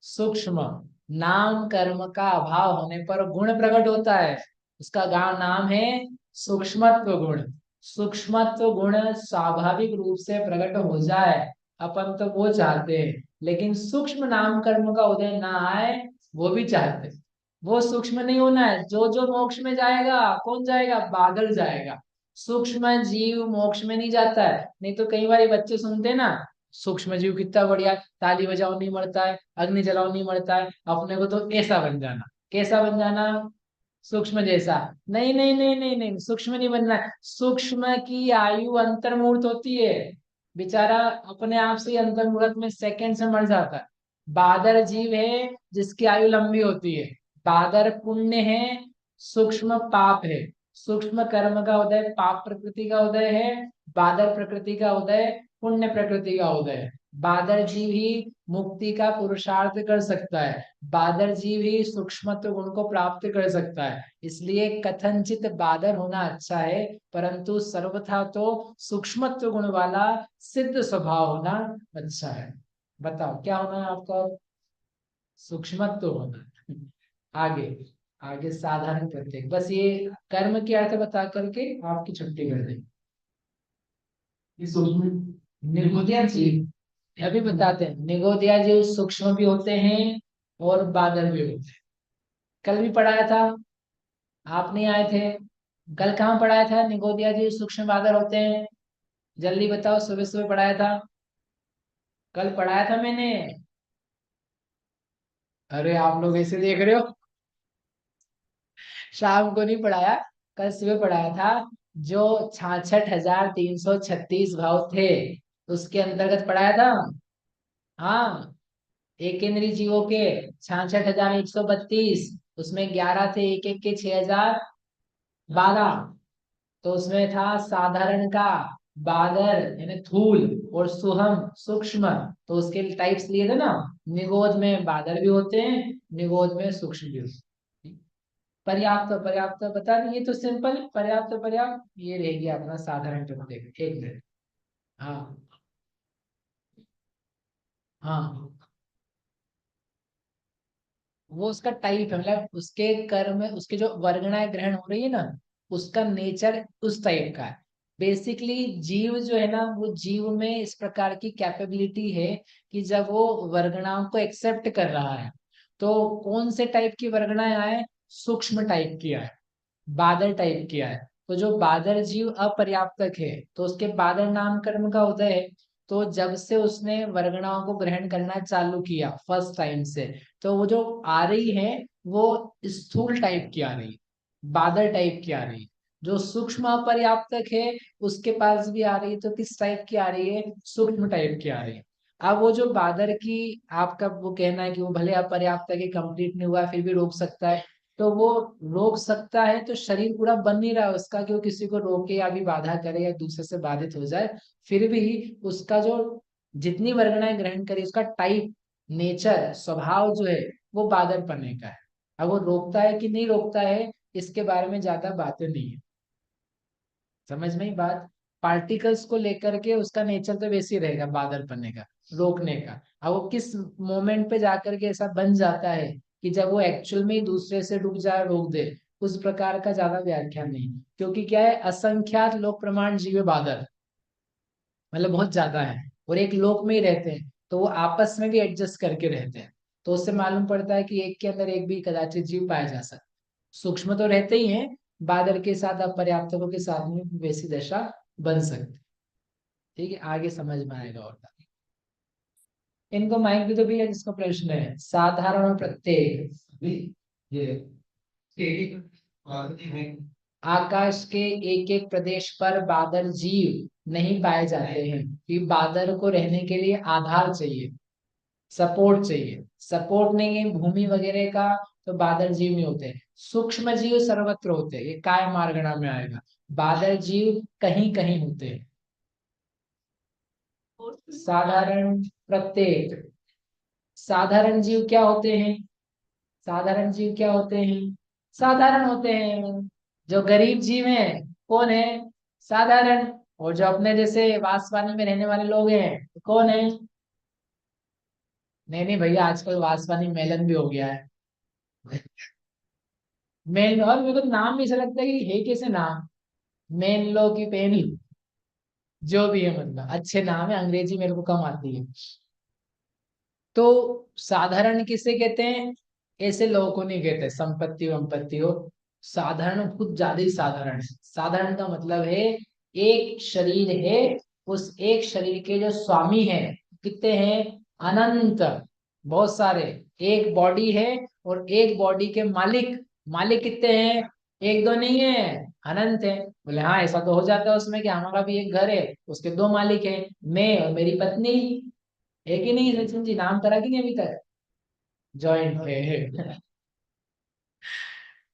सूक्ष्म, नाम कर्म का अभाव होने पर गुण प्रकट होता है, उसका गांव नाम है सूक्ष्मत्व गुण। सूक्ष्मत्व गुण स्वाभाविक रूप से प्रकट हो जाए, अपन तो वो चाहते हैं, लेकिन सूक्ष्म नाम कर्म का उदय ना आए, वो भी चाहते हैं। वो सूक्ष्म नहीं होना है, जो जो मोक्ष में जाएगा, कौन जाएगा? बादल जाएगा। सूक्ष्म जीव मोक्ष में नहीं जाता है, नहीं तो कई बार ये बच्चे सुनते हैं ना, सूक्ष्म जीव कितना बढ़िया, ताली बजाओ नहीं मरता है, अग्नि जलाओ नहीं मरता है, अपने को तो ऐसा बन जाना। कैसा बन जाना? सूक्ष्म जैसा। नहीं नहीं नहीं नहीं नहीं, सूक्ष्म नहीं बनना है। सूक्ष्म की आयु अंतर्मूर्त होती है, बेचारा अपने आप से ही अंतर्मुहूर्त में सेकंड से मर जाता है। बादर जीव है जिसकी आयु लंबी होती है, बादर पुण्य है, सूक्ष्म पाप है। सूक्ष्म कर्म का उदय पाप प्रकृति का उदय है, बादर प्रकृति का उदय पुण्य प्रकृति का उदय है। बादर जीव ही मुक्ति का पुरुषार्थ कर सकता है, बादर जीव ही सूक्ष्मत्व गुण को प्राप्त कर सकता है। इसलिए कथनचित बादर होना अच्छा है, परंतु सर्वथा तो सूक्ष्मत्व गुण वाला सिद्ध स्वभाव होना अच्छा है। बताओ क्या होना है आपका? सूक्ष्मत्व होना है। आगे, आगे साधारण प्रत्यय, बस ये कर्म के अर्थ बता करके आपकी छुट्टी कर देंगे। ये सूक्ष्म निगोदिया जीव, अभी बताते हैं, निगोदिया जीव सूक्ष्म भी होते हैं और बादल भी होते हैं। कल भी पढ़ाया था, आप नहीं आए थे। कल कहाँ पढ़ाया था? निगोदिया जीव सूक्ष्म बादल होते हैं, जल्दी बताओ, सुबह सुबह पढ़ाया था। कल पढ़ाया था मैंने। अरे आप लोग ऐसे देख रहे हो, शाम को नहीं पढ़ाया, कल सुबह पढ़ाया था। जो 66,336 भाव थे, उसके अंतर्गत पढ़ाया था। हाँ, एक केंद्रीय जीवों के 66,132, उसमें 11 थे, एक एक के 6,012। तो उसमें था साधारण का बादर यानी थूल, और सुहम सूक्ष्म, तो उसके टाइप्स लिए थे ना। निगोद में बादर भी होते हैं, निगोद में सूक्ष्म भी होते हैं। पर्याप्त पर्याप्त बता दी, ये तो सिंपल पर्याप्त पर्याप्त, ये रहेगी अपना साधारण प्रत्यय। एक मिनट। हाँ हाँ, वो उसका टाइप है, मतलब उसके कर्म में उसके जो वर्गणाएं ग्रहण हो रही है ना, उसका नेचर उस टाइप का है। बेसिकली जीव जो है ना, वो जीव में इस प्रकार की कैपेबिलिटी है कि जब वो वर्गणाओं को एक्सेप्ट कर रहा है, तो कौन से टाइप की वर्गणाएं आए, सूक्ष्म टाइप की आए, बादल टाइप किया है। तो जो बादल जीव अपर्याप्तक है, तो उसके बादल नाम कर्म का उदय है। तो जब से उसने वर्गणाओं को ग्रहण करना चालू किया फर्स्ट टाइम से, तो वो जो आ रही है, वो स्थूल टाइप की आ रही है, बादल टाइप की आ रही है। जो सूक्ष्म अपर्याप्तक है, उसके पास भी आ रही है, तो किस टाइप की आ रही है, सूक्ष्म टाइप की आ रही है। अब वो जो बादल की, आपका वो कहना है कि वो भले अपर्याप्तक है, कंप्लीट नहीं हुआ है, फिर भी रोक सकता है, तो वो रोक सकता है, तो शरीर पूरा बन नहीं रहा है उसका कि वो किसी को रोके या भी बाधा करे या दूसरे से बाधित हो जाए। फिर भी उसका जो जितनी वर्गणाएं ग्रहण करी, उसका टाइप, नेचर, स्वभाव जो है, वो बादल पने का है। अब वो रोकता है कि नहीं रोकता है, इसके बारे में ज्यादा बातें नहीं है। समझ में ही बात। पार्टिकल्स को लेकर के उसका नेचर तो वैसे ही रहेगा, बादल पने का, रोकने का। अब वो किस मोमेंट पे जाकर के ऐसा बन जाता है कि जब वो एक्चुअल में ही दूसरे से रुक जाए, रोक दे, उस प्रकार का ज्यादा व्याख्या नहीं। क्योंकि क्या है, असंख्यात लोक प्रमाण जीव बादल, मतलब बहुत ज्यादा है, और एक लोक में ही रहते हैं, तो वो आपस में भी एडजस्ट करके रहते हैं। तो उससे मालूम पड़ता है कि एक के अंदर एक भी कदाचित जीव पाया जा सकता। सूक्ष्म तो रहते ही हैं, बादल के साथ अपर्याप्तकों के साथ में वैसी दशा बन सकती। ठीक है, आगे समझ में आएगा। और इनको माइक भी तो भी है, जिसका प्रश्न है साधारण और प्रत्येक। ये आकाश के एक एक प्रदेश पर बादल जीव नहीं पाए जाते हैं, कि बादल को रहने के लिए आधार चाहिए, सपोर्ट चाहिए। सपोर्ट नहीं है भूमि वगैरह का, तो बादल जीव नहीं होते। सूक्ष्म जीव सर्वत्र होते हैं, ये काय मार्गणा में आएगा। बादल जीव कहीं कहीं होते हैं। साधारण प्रत्येक। साधारण जीव क्या होते हैं, साधारण जीव क्या होते हैं, साधारण होते हैं। जो गरीब जीव है, कौन है, साधारण। और जो अपने जैसे वासवानी में रहने वाले लोग हैं, कौन है, नहीं नहीं भैया, आजकल वासवानी मेलन भी हो गया है। मेन, और मेरे को नाम भी ऐसा लगता है कि है कैसे नाम, मेन लो की पेन लो, जो भी है, मतलब अच्छे नाम है, अंग्रेजी मेरे को कम आती है। तो साधारण किसे कहते हैं, ऐसे लोगों को नहीं कहते संपत्ति वंपत्ति हो। साधारण कुछ ज्यादा ही साधारण है। साधारण का मतलब है एक शरीर है, उस एक शरीर के जो स्वामी है, कितने हैं, अनंत, बहुत सारे। एक बॉडी है, और एक बॉडी के मालिक, मालिक कितने हैं, एक दो नहीं है, अनंत है। बोले हाँ, ऐसा तो हो जाता है उसमें कि हमारा भी एक घर है, उसके दो मालिक हैं, मैं और मेरी पत्नी। एक ही नहीं सचिन जी, नाम करा कि नहीं अभी तक, जॉइंट है।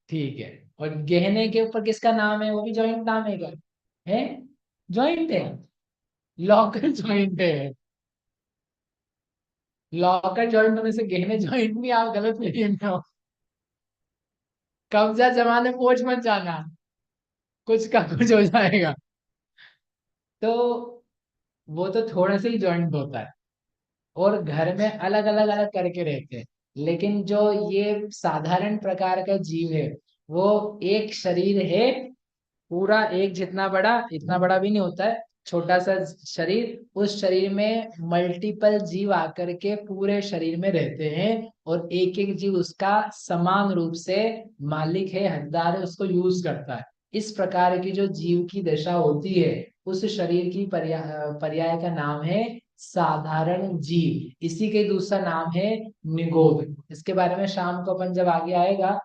ठीक है। और गहने के ऊपर किसका नाम है, वो भी जॉइंट नाम है क्या, है, जॉइंट है। लॉकर जॉइंट है, लॉकर जॉइंट होने से गहने जॉइंट नहीं, आप गलत फहमी में हो। कब्जा जमाने पहुंच मत जाना, कुछ का कुछ हो जाएगा। तो वो तो थोड़ा सा ही जॉइंट होता है, और घर में अलग अलग अलग करके रहते हैं। लेकिन जो ये साधारण प्रकार का जीव है, वो एक शरीर है, पूरा एक जितना बड़ा, इतना बड़ा भी नहीं होता है, छोटा सा शरीर, उस शरीर में मल्टीपल जीव आकर के पूरे शरीर में रहते हैं, और एक एक जीव उसका समान रूप से मालिक है, हकदार है, उसको यूज करता है। इस प्रकार की जो जीव की दशा होती है, उस शरीर की पर्याय का नाम है साधारण जीव। इसी के दूसरा नाम है निगोद। इसके बारे में शाम को अपन जब आगे आएगा,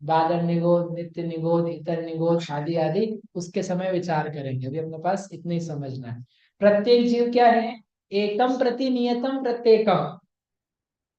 बादल निगोद, नित्य निगोद, इतर निगोद, आदि आदि, उसके समय विचार करेंगे। अभी अपने पास इतना ही समझना है। प्रत्येक जीव क्या है, एकम प्रति नियतम प्रत्येकम,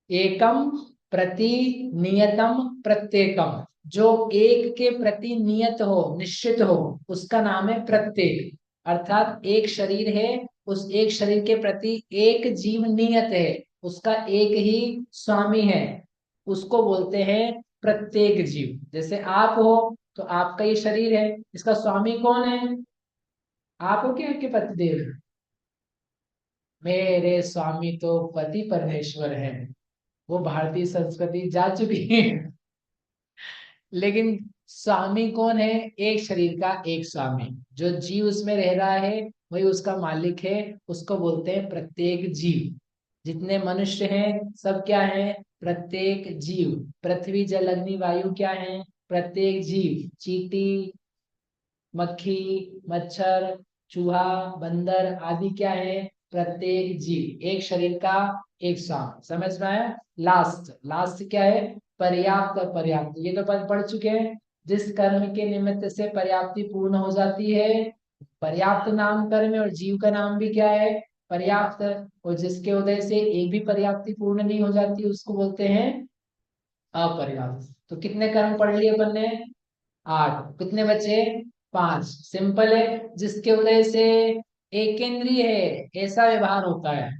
एकम प्रति नियतम प्रत्येकम। जो एक के प्रति नियत हो, निश्चित हो, उसका नाम है प्रत्येक। अर्थात एक शरीर है, उस एक शरीर के प्रति एक जीव नियत है, उसका एक ही स्वामी है, उसको बोलते हैं प्रत्येक जीव। जैसे आप हो तो आपका ये शरीर है, इसका स्वामी कौन है? आप हो क्या आपके पतिदेव? मेरे स्वामी तो पति परमेश्वर है। वो भारतीय संस्कृति जा चुकी है। लेकिन स्वामी कौन है? एक शरीर का एक स्वामी। जो जीव उसमें रह रहा है वही उसका मालिक है। उसको बोलते हैं प्रत्येक जीव। जितने मनुष्य हैं सब क्या है? प्रत्येक जीव। पृथ्वी जल अग्नि वायु क्या है? प्रत्येक जीव। चींटी, मक्खी, मच्छर, चूहा, बंदर आदि क्या है? प्रत्येक जीव। एक शरीर का एक सांप। समझ में आया? लास्ट लास्ट क्या है? पर्याप्त और पर्याप्त, ये तो पढ़ चुके हैं। जिस कर्म के निमित्त से पर्याप्ति पूर्ण हो जाती है, पर्याप्त नाम कर्म है, और जीव का नाम भी क्या है? पर्याप्त। और जिसके उदय से एक भी पर्याप्ति पूर्ण नहीं हो जाती उसको बोलते हैं अपर्याप्त। तो कितने कर्म पढ़ लिए अपन ने? 8। कितने बचे? 5। सिंपल है। जिसके उदय से एक इंद्रिय है ऐसा व्यवहार होता है।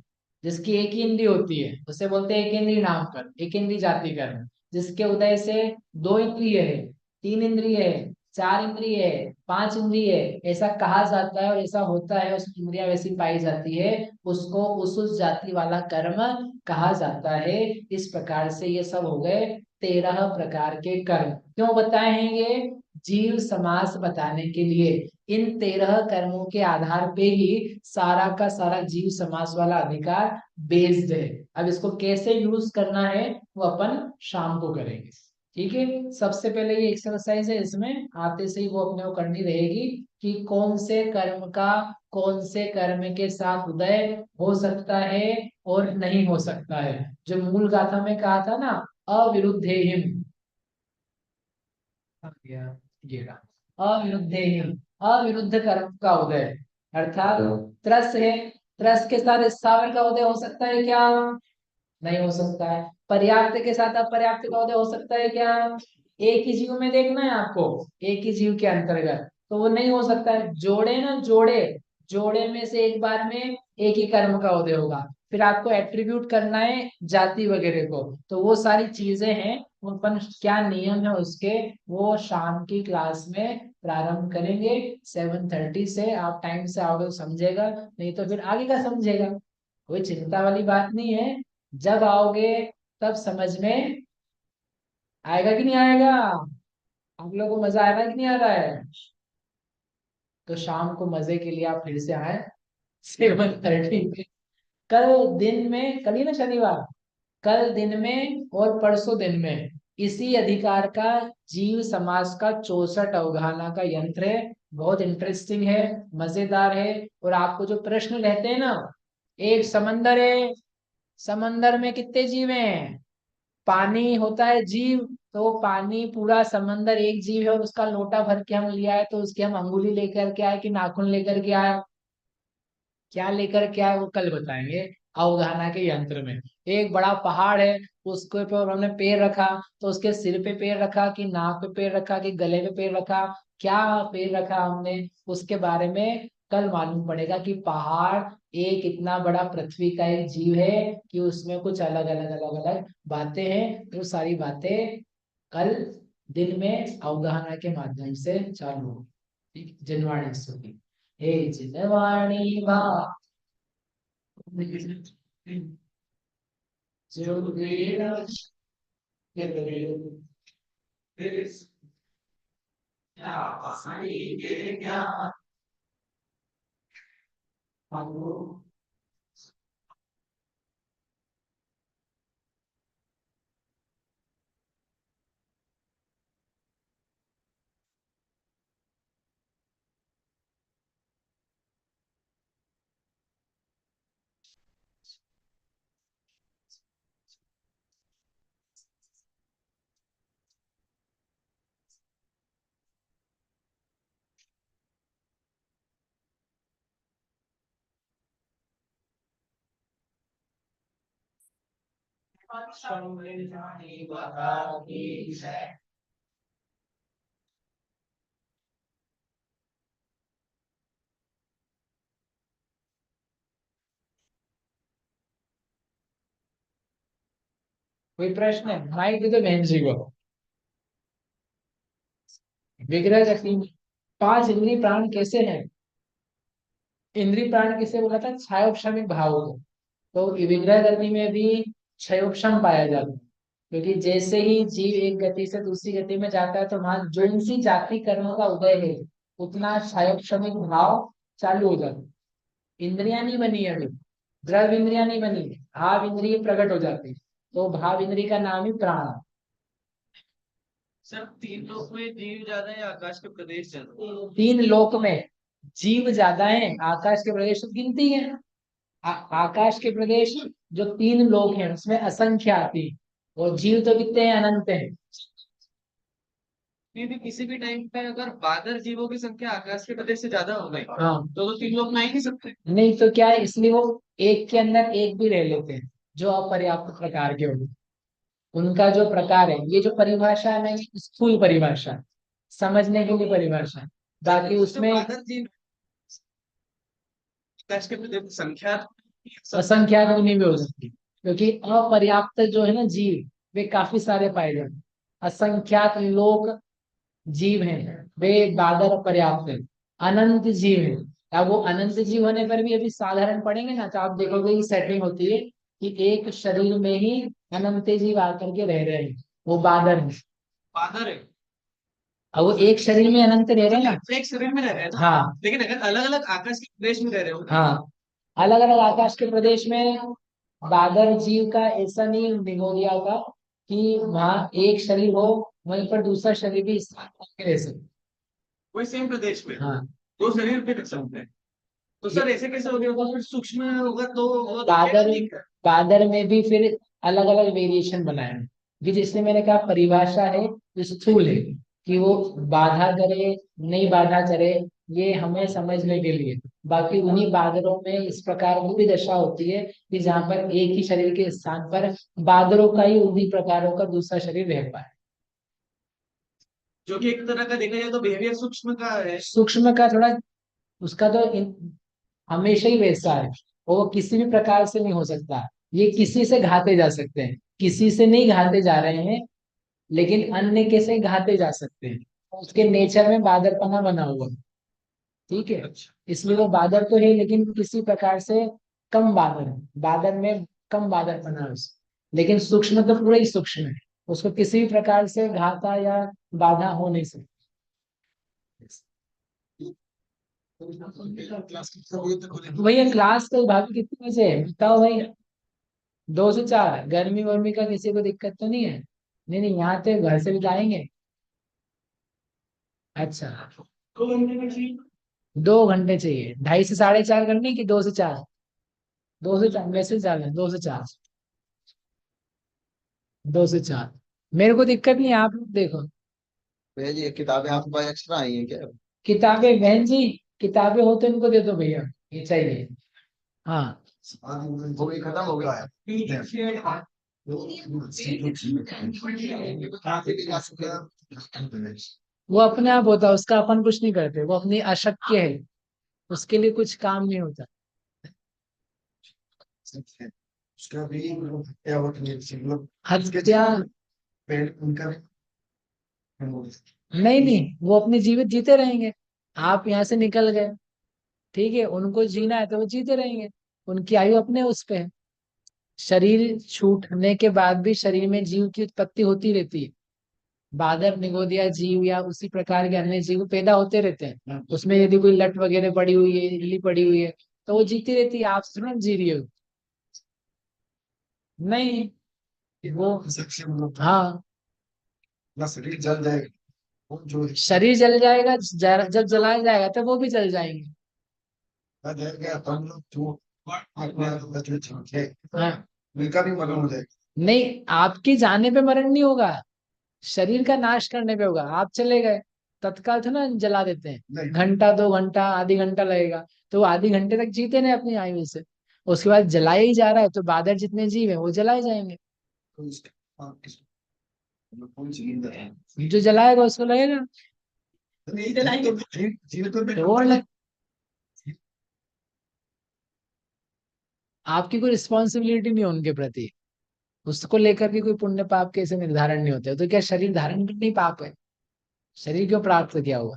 जिसकी एक ही इंद्रिय होती है उसे बोलते हैं एक इंद्रिय नाम कर्म, एक इंद्रिय जाति कर्म। जिसके उदय से 2 इंद्रिय है, 3 इंद्रिय है, 4 इंद्रिय है, 5 इंद्रिय है, ऐसा कहा जाता है और ऐसा होता है, उस इंद्रिया वैसी पाई जाती है, उसको उस जाति वाला कर्म कहा जाता है। इस प्रकार से ये सब हो गए 13 प्रकार के कर्म। क्यों बताए हैं ये? जीव समास बताने के लिए। इन 13 कर्मों के आधार पे ही सारा का सारा जीव समास वाला अधिकार बेस्ड है। अब इसको कैसे यूज करना है वो अपन शाम को करेंगे। ठीक है, सबसे पहले ये एक्सरसाइज है, इसमें आते से ही वो अपने को करनी रहेगी कि कौन से कर्म का कौन से कर्म के साथ उदय हो सकता है और नहीं हो सकता है। जो मूल गाथा में कहा था ना, अविरुद्धेहिम, ये रहा, अविरुद्धेहिम, अविरुद्ध कर्म का उदय। अर्थात त्रस है, त्रस के साथ स्थावर का उदय हो सकता है क्या? नहीं हो सकता है। पर्याप्त के साथ अपर्याप्त का उदय हो सकता है क्या? एक ही जीव में देखना है आपको, एक ही जीव के अंतर्गत तो वो नहीं हो सकता है। जोड़े ना जोड़े, जोड़े में से एक बार में एक ही कर्म का उदय होगा। फिर आपको एट्रीब्यूट करना है जाति वगैरह को, तो वो सारी चीजें हैं। उन पर क्या नियम है उसके, वो शाम की क्लास में प्रारंभ करेंगे। 7:30 से। आप टाइम से आओगे तो समझेगा, नहीं तो फिर आगे का समझेगा। कोई चिंता वाली बात नहीं है। जब आओगे तब समझ में आएगा कि नहीं आएगा? आप लोगों को मजा आ रहा है कि नहीं आ रहा है? तो शाम को मजे के लिए आप फिर से आए 7:30 पे। कल दिन में, कल ही ना शनिवार, कल दिन में और परसों दिन में इसी अधिकार का जीव समास का 64 अवगाहना का यंत्र है। बहुत इंटरेस्टिंग है, मजेदार है। और आपको जो प्रश्न रहते हैं ना, एक समंदर है, समंदर में कितने जीव हैं? पानी होता है जीव, तो वो पानी पूरा समंदर एक जीव है, और उसका लोटा भर के हम लिया है तो उसकी हम अंगुली लेकर के आए कि नाखून लेकर के आए? क्या लेकर के आए वो कल बताएंगे अवधारणा के यंत्र में। एक बड़ा पहाड़ है, उसके ऊपर हमने पैर रखा, तो उसके सिर पे पैर रखा कि नाक पे पैर रखा कि गले पे पैर रखा, क्या पैर रखा हमने, उसके बारे में कल मालूम पड़ेगा। कि पहाड़ एक इतना बड़ा पृथ्वी का एक जीव है कि उसमें कुछ अलग अलग अलग अलग बातें हैं। वो सारी बातें कल दिन में अवगाहना के माध्यम से चालू होगी। ठीक, जनवाणी स्तुति। हे जिनवाणी बा जो वीणा के ज्ञान कोई प्रश्न है? माइक दे दो बहन जी को। विग्रह गति में 5 इंद्रिय प्राण कैसे हैं? इंद्रिय प्राण किसे बोला था? क्षयोपशमिक भाव को। तो विग्रह गति में भी क्षयोपशम पाया जाता है, क्योंकि जैसे ही जीव एक गति से दूसरी गति में जाता है तो वहां जो सी जाति कर्म का उदय है उतना क्षयोपशमिक भाव चालू हो जाता है। इंद्रियां नहीं बनी अभी, द्रव इंद्रियां नहीं बनी, भाव इंद्रिय प्रकट हो जाती है, तो भाव इंद्रिय का नाम ही प्राण है। सर तीन लोक में जीव ज्यादा है, आकाश के प्रदेश ज्यादा? 3 लोक में जीव ज्यादा है, आकाश के प्रदेश तो गिनती है। आकाश के प्रदेश जो 3 लोक हैं उसमें असंख्य आती है, और जीव तो कितने हैं? अनंत है। नहीं नहीं, किसी भी टाइम पे अगर बादर जीवों की संख्या आकाश के प्रदेश से ज्यादा हो गई हाँ, तो तीन लोग में आ ही नहीं सकते। नहीं तो क्या है, इसलिए वो एक के अंदर एक भी रह लेते हैं जो अपर्याप्त प्रकार के होते हैं। उनका जो प्रकार है, ये जो परिभाषा है ना, ये स्थूल परिभाषा है, समझने के लिए परिभाषा है। बाकी तो उसमें बादर जीव आकाश के प्रदेश की संख्या असंख्यात नहीं भी हो सकती, क्योंकि अपर्याप्त जो है ना जीव, वे काफी सारे पाए जाते हैं। असंख्यात लोग जीव हैं, वे बादर पर्याप्त है। अनंत जीव है। अब वो अनंत जीव होने पर भी अभी साधारण पढ़ेंगे ना तो आप देखोगे कि सेटिंग होती है कि एक शरीर में ही अनंत जीव आकर के रह रहे हैं, वो बादर है। बादर है। अब वो एक शरीर में अनंत रह रहे हैं ना। एक शरीर में रह रहे हैं ना? हाँ लेकिन अगर अलग अलग आकाश के प्रदेश में रह रहे हो हाँ, अलग अलग आकाश के प्रदेश में बादर जीव का ऐसा नहीं निगोरिया का कि वहां एक शरीर हो, वहीं पर दूसरा शरीर भी स्थान करके रह सके। वही सेम प्रदेश में हाँ, दो शरीर भी रख सकते हैं। तो सर ऐसे कैसे हो गया होगा? फिर सूक्ष्म होगा तो वो तो बादर ठीक है। बादर में भी फिर अलग अलग वेरिएशन बनाए हैं, कि जिसने मैंने कहा परिभाषा है, जो स्थूल है, कि वो बाधा करे नहीं बाधा करे, ये हमें समझने के लिए। बाकी उन्हीं बादरों में इस प्रकार की भी दशा होती है कि जहाँ पर एक ही शरीर के स्थान पर बादरों का ही उन्हीं प्रकारों का दूसरा शरीर रह पाए। जो कि एक तरह का देखा जाए तो बिहेवियर सूक्ष्म का है। सूक्ष्म का थोड़ा, उसका तो हमेशा ही वैसा है, वो किसी भी प्रकार से नहीं हो सकता। ये किसी से घाते जा सकते हैं, किसी से नहीं घाते जा रहे हैं, लेकिन अन्य के से घाते जा सकते हैं। उसके नेचर में बादरपना बना हुआ है। ठीक है, अच्छा। इसलिए वो बादर तो है लेकिन किसी प्रकार से कम बादर है, बादर में कम बादरपना है उसमें। लेकिन सूक्ष्म तो पूरा ही सूक्ष्म है, उसको किसी भी प्रकार से घाता या बाधा हो नहीं सकती। भैया क्लास कल भाभी कितने बजे है बताओ भाई? 2 से 4? गर्मी वर्मी का किसी को दिक्कत तो नहीं है? नहीं नहीं, यहाँ तो घर से भी तो आएंगे। अच्छा, 2 घंटे में चाहिए। 2 घंटे चाहिए, 2:30 से 4:30 करनी कि 2 से 4? 2 से 4 मैसेज डालना, 2 से 4, 2 से 4। मेरे को दिक्कत नहीं है, आप लोग देखो। भैया जी ये किताबें आपके पास एक्स्ट्रा आई हैं क्या? किताबें बहन जी, किताबें हो तो इनको दे दो भैया, ये चाहिए। हाँ, वो भी खत्म हो गया है। वो अपने आप होता है, उसका अपन कुछ नहीं करते, वो अपनी अशक्य है, उसके लिए कुछ काम नहीं होता। उसका भी क्या होता है मतलब हत्या उनका नहीं नहीं, वो अपने जीवित जीते रहेंगे। आप यहाँ से निकल गए, ठीक है, उनको जीना है तो वो जीते रहेंगे, उनकी आयु अपने उस पे है। शरीर छूटने के बाद भी शरीर में जीव की उत्पत्ति होती रहती है। बादर निगोदिया जीव या उसी प्रकार के अन्य जीव पैदा होते रहते हैं, उसमें यदि कोई लट वगैरह पड़ी हुई है, इल्ली पड़ी हुई है, तो वो जीती रहती है, आप थोड़ा जी रही हो। नहीं, वो हाँ, ना शरीर जल जाएगा वो जो शरीर जल जाएगा, जब जलाया जाएगा तब वो भी जल जाएंगे। जाएगा हम लोग जो आत्मा बचने चाहिए हाँ, उनका भी मरण हो जाएगा। नहीं, आपके जाने पे मरण नहीं होगा, शरीर का नाश करने पे होगा। आप चले गए, तत्काल तो ना जला देते हैं, घंटा 2 घंटा आधी घंटा लगेगा, तो वो आधी घंटे तक जीते रहे अपनी आयु से। उसके बाद जलाया ही जा रहा है तो बादर जितने जीव है वो जलाए जाएंगे। तो इसका मतलब कौन सी नींद है? जो जलाएगा उसको लगेगा। नहीं जलाएंगे जीव तो तो वो लग, आपकी कोई रिस्पॉन्सिबिलिटी नहीं है उनके प्रति, उसको लेकर के कोई पुण्य पाप कैसे निर्धारण नहीं होते, तो क्या शरीर धारण करना ही पाप है? शरीर क्यों प्राप्त किया हुआ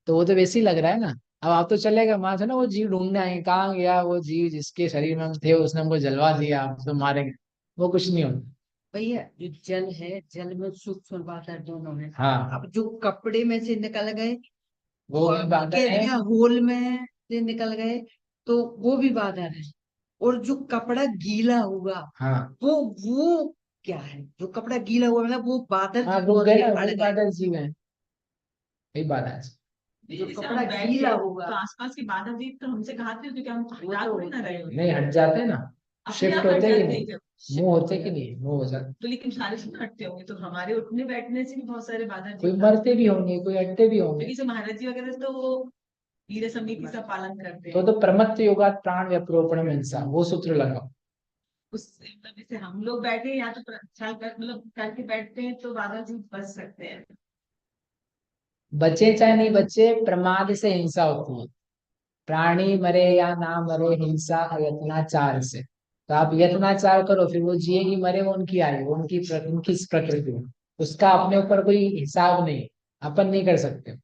तो वो तो वैसे ही लग रहा है ना। अब आप तो चलेगा वहां से ना, वो जीव ढूंढने आएंगे, कहाँ गया वो जीव जिसके शरीर में हम थे, उसने हमको जलवा दिया, आप तो मारेंगे। वो कुछ नहीं होता। भैया जो जल है, जल में सूक्ष्म बादल दोनों है। हाँ, अब जो कपड़े में से निकल गए वो भी बादल के है। क्या होल में से निकल गए, तो वो भी बादल है। और जो कपड़ा गीला हुआ, हाँ वो क्या है? जो कपड़ा गीला हुआ मतलब वो बादल हाँ, की रुक ओर गए से ना, अड़ वही गए। बादल जीव है, वही बादल है। जो जैसे कपड़ा हम बैठे गीला हैं, होगा तो आसपास के बादल देख तो हमसे कहाते हो क्योंकि हम हटा तो थोड़ी ना रहे हो। नहीं हट जाते ना, अपने शिफ्ट आप हट होते कि जाते हैं नहीं, जब मूव होते कि नहीं, मूव हो जाते। तो, लेकिन सारे से तो हटते होंगे, तो हमारे उठने बैठने से भी बहुत सारे बादल कोई जी मरते भी होंगे, कोई हटते भी होंगे। क्योंकि जो महाराज जी वगैरह तो वो धीरे समिति का पालन करते हैं। तो प्रमत्त योगात प्राण व्यप्रोपणम हिंसा, वो सूत्र लगाओ। उस मतलब जैसे हम लोग बैठे हैं या तो ख्याल कर मतलब करके बैठते हैं तो बादल जी बच सकते हैं। बचे चाहे नहीं बचे, प्रमाद से हिंसा होती है। प्राणी मरे या ना मरे, हिंसा यत्नाचार से। तो आप यत्नाचार करो, फिर वो जिएगी मरे, वो उनकी आयु, वो उनकी इस प्रकृति में, उसका अपने ऊपर कोई हिसाब नहीं, अपन नहीं कर सकते।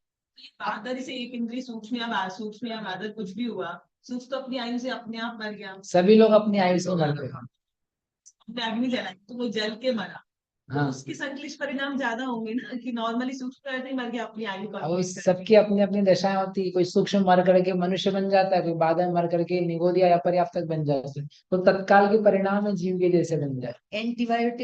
बादल से एक इंद्रिय सूक्ष्म या बादल कुछ भी हुआ, सूक्ष्म तो अपनी आयु से अपने आप मर गया। सभी लोग अपनी आयु से मरते हैं। हमने अग्नि जलाई तो वो जल के मरा, तो हाँ, उसके संश्लिष्ट परिणाम ज्यादा होंगे ना कि नॉर्मली सूक्ष्म तो ऐसे ही मर गया अपनी आयु का अब सबकी अपनी अपनी दशाएं होती है, कोई सूक्ष्म मर करके मनुष्य बन जाता है, कोई बादल मर करके निगोदिया या पर्याप्तक बन जाता है, तो तत्काल के परिणाम में जीव के जैसे बन जाए। एंटीबायोटिक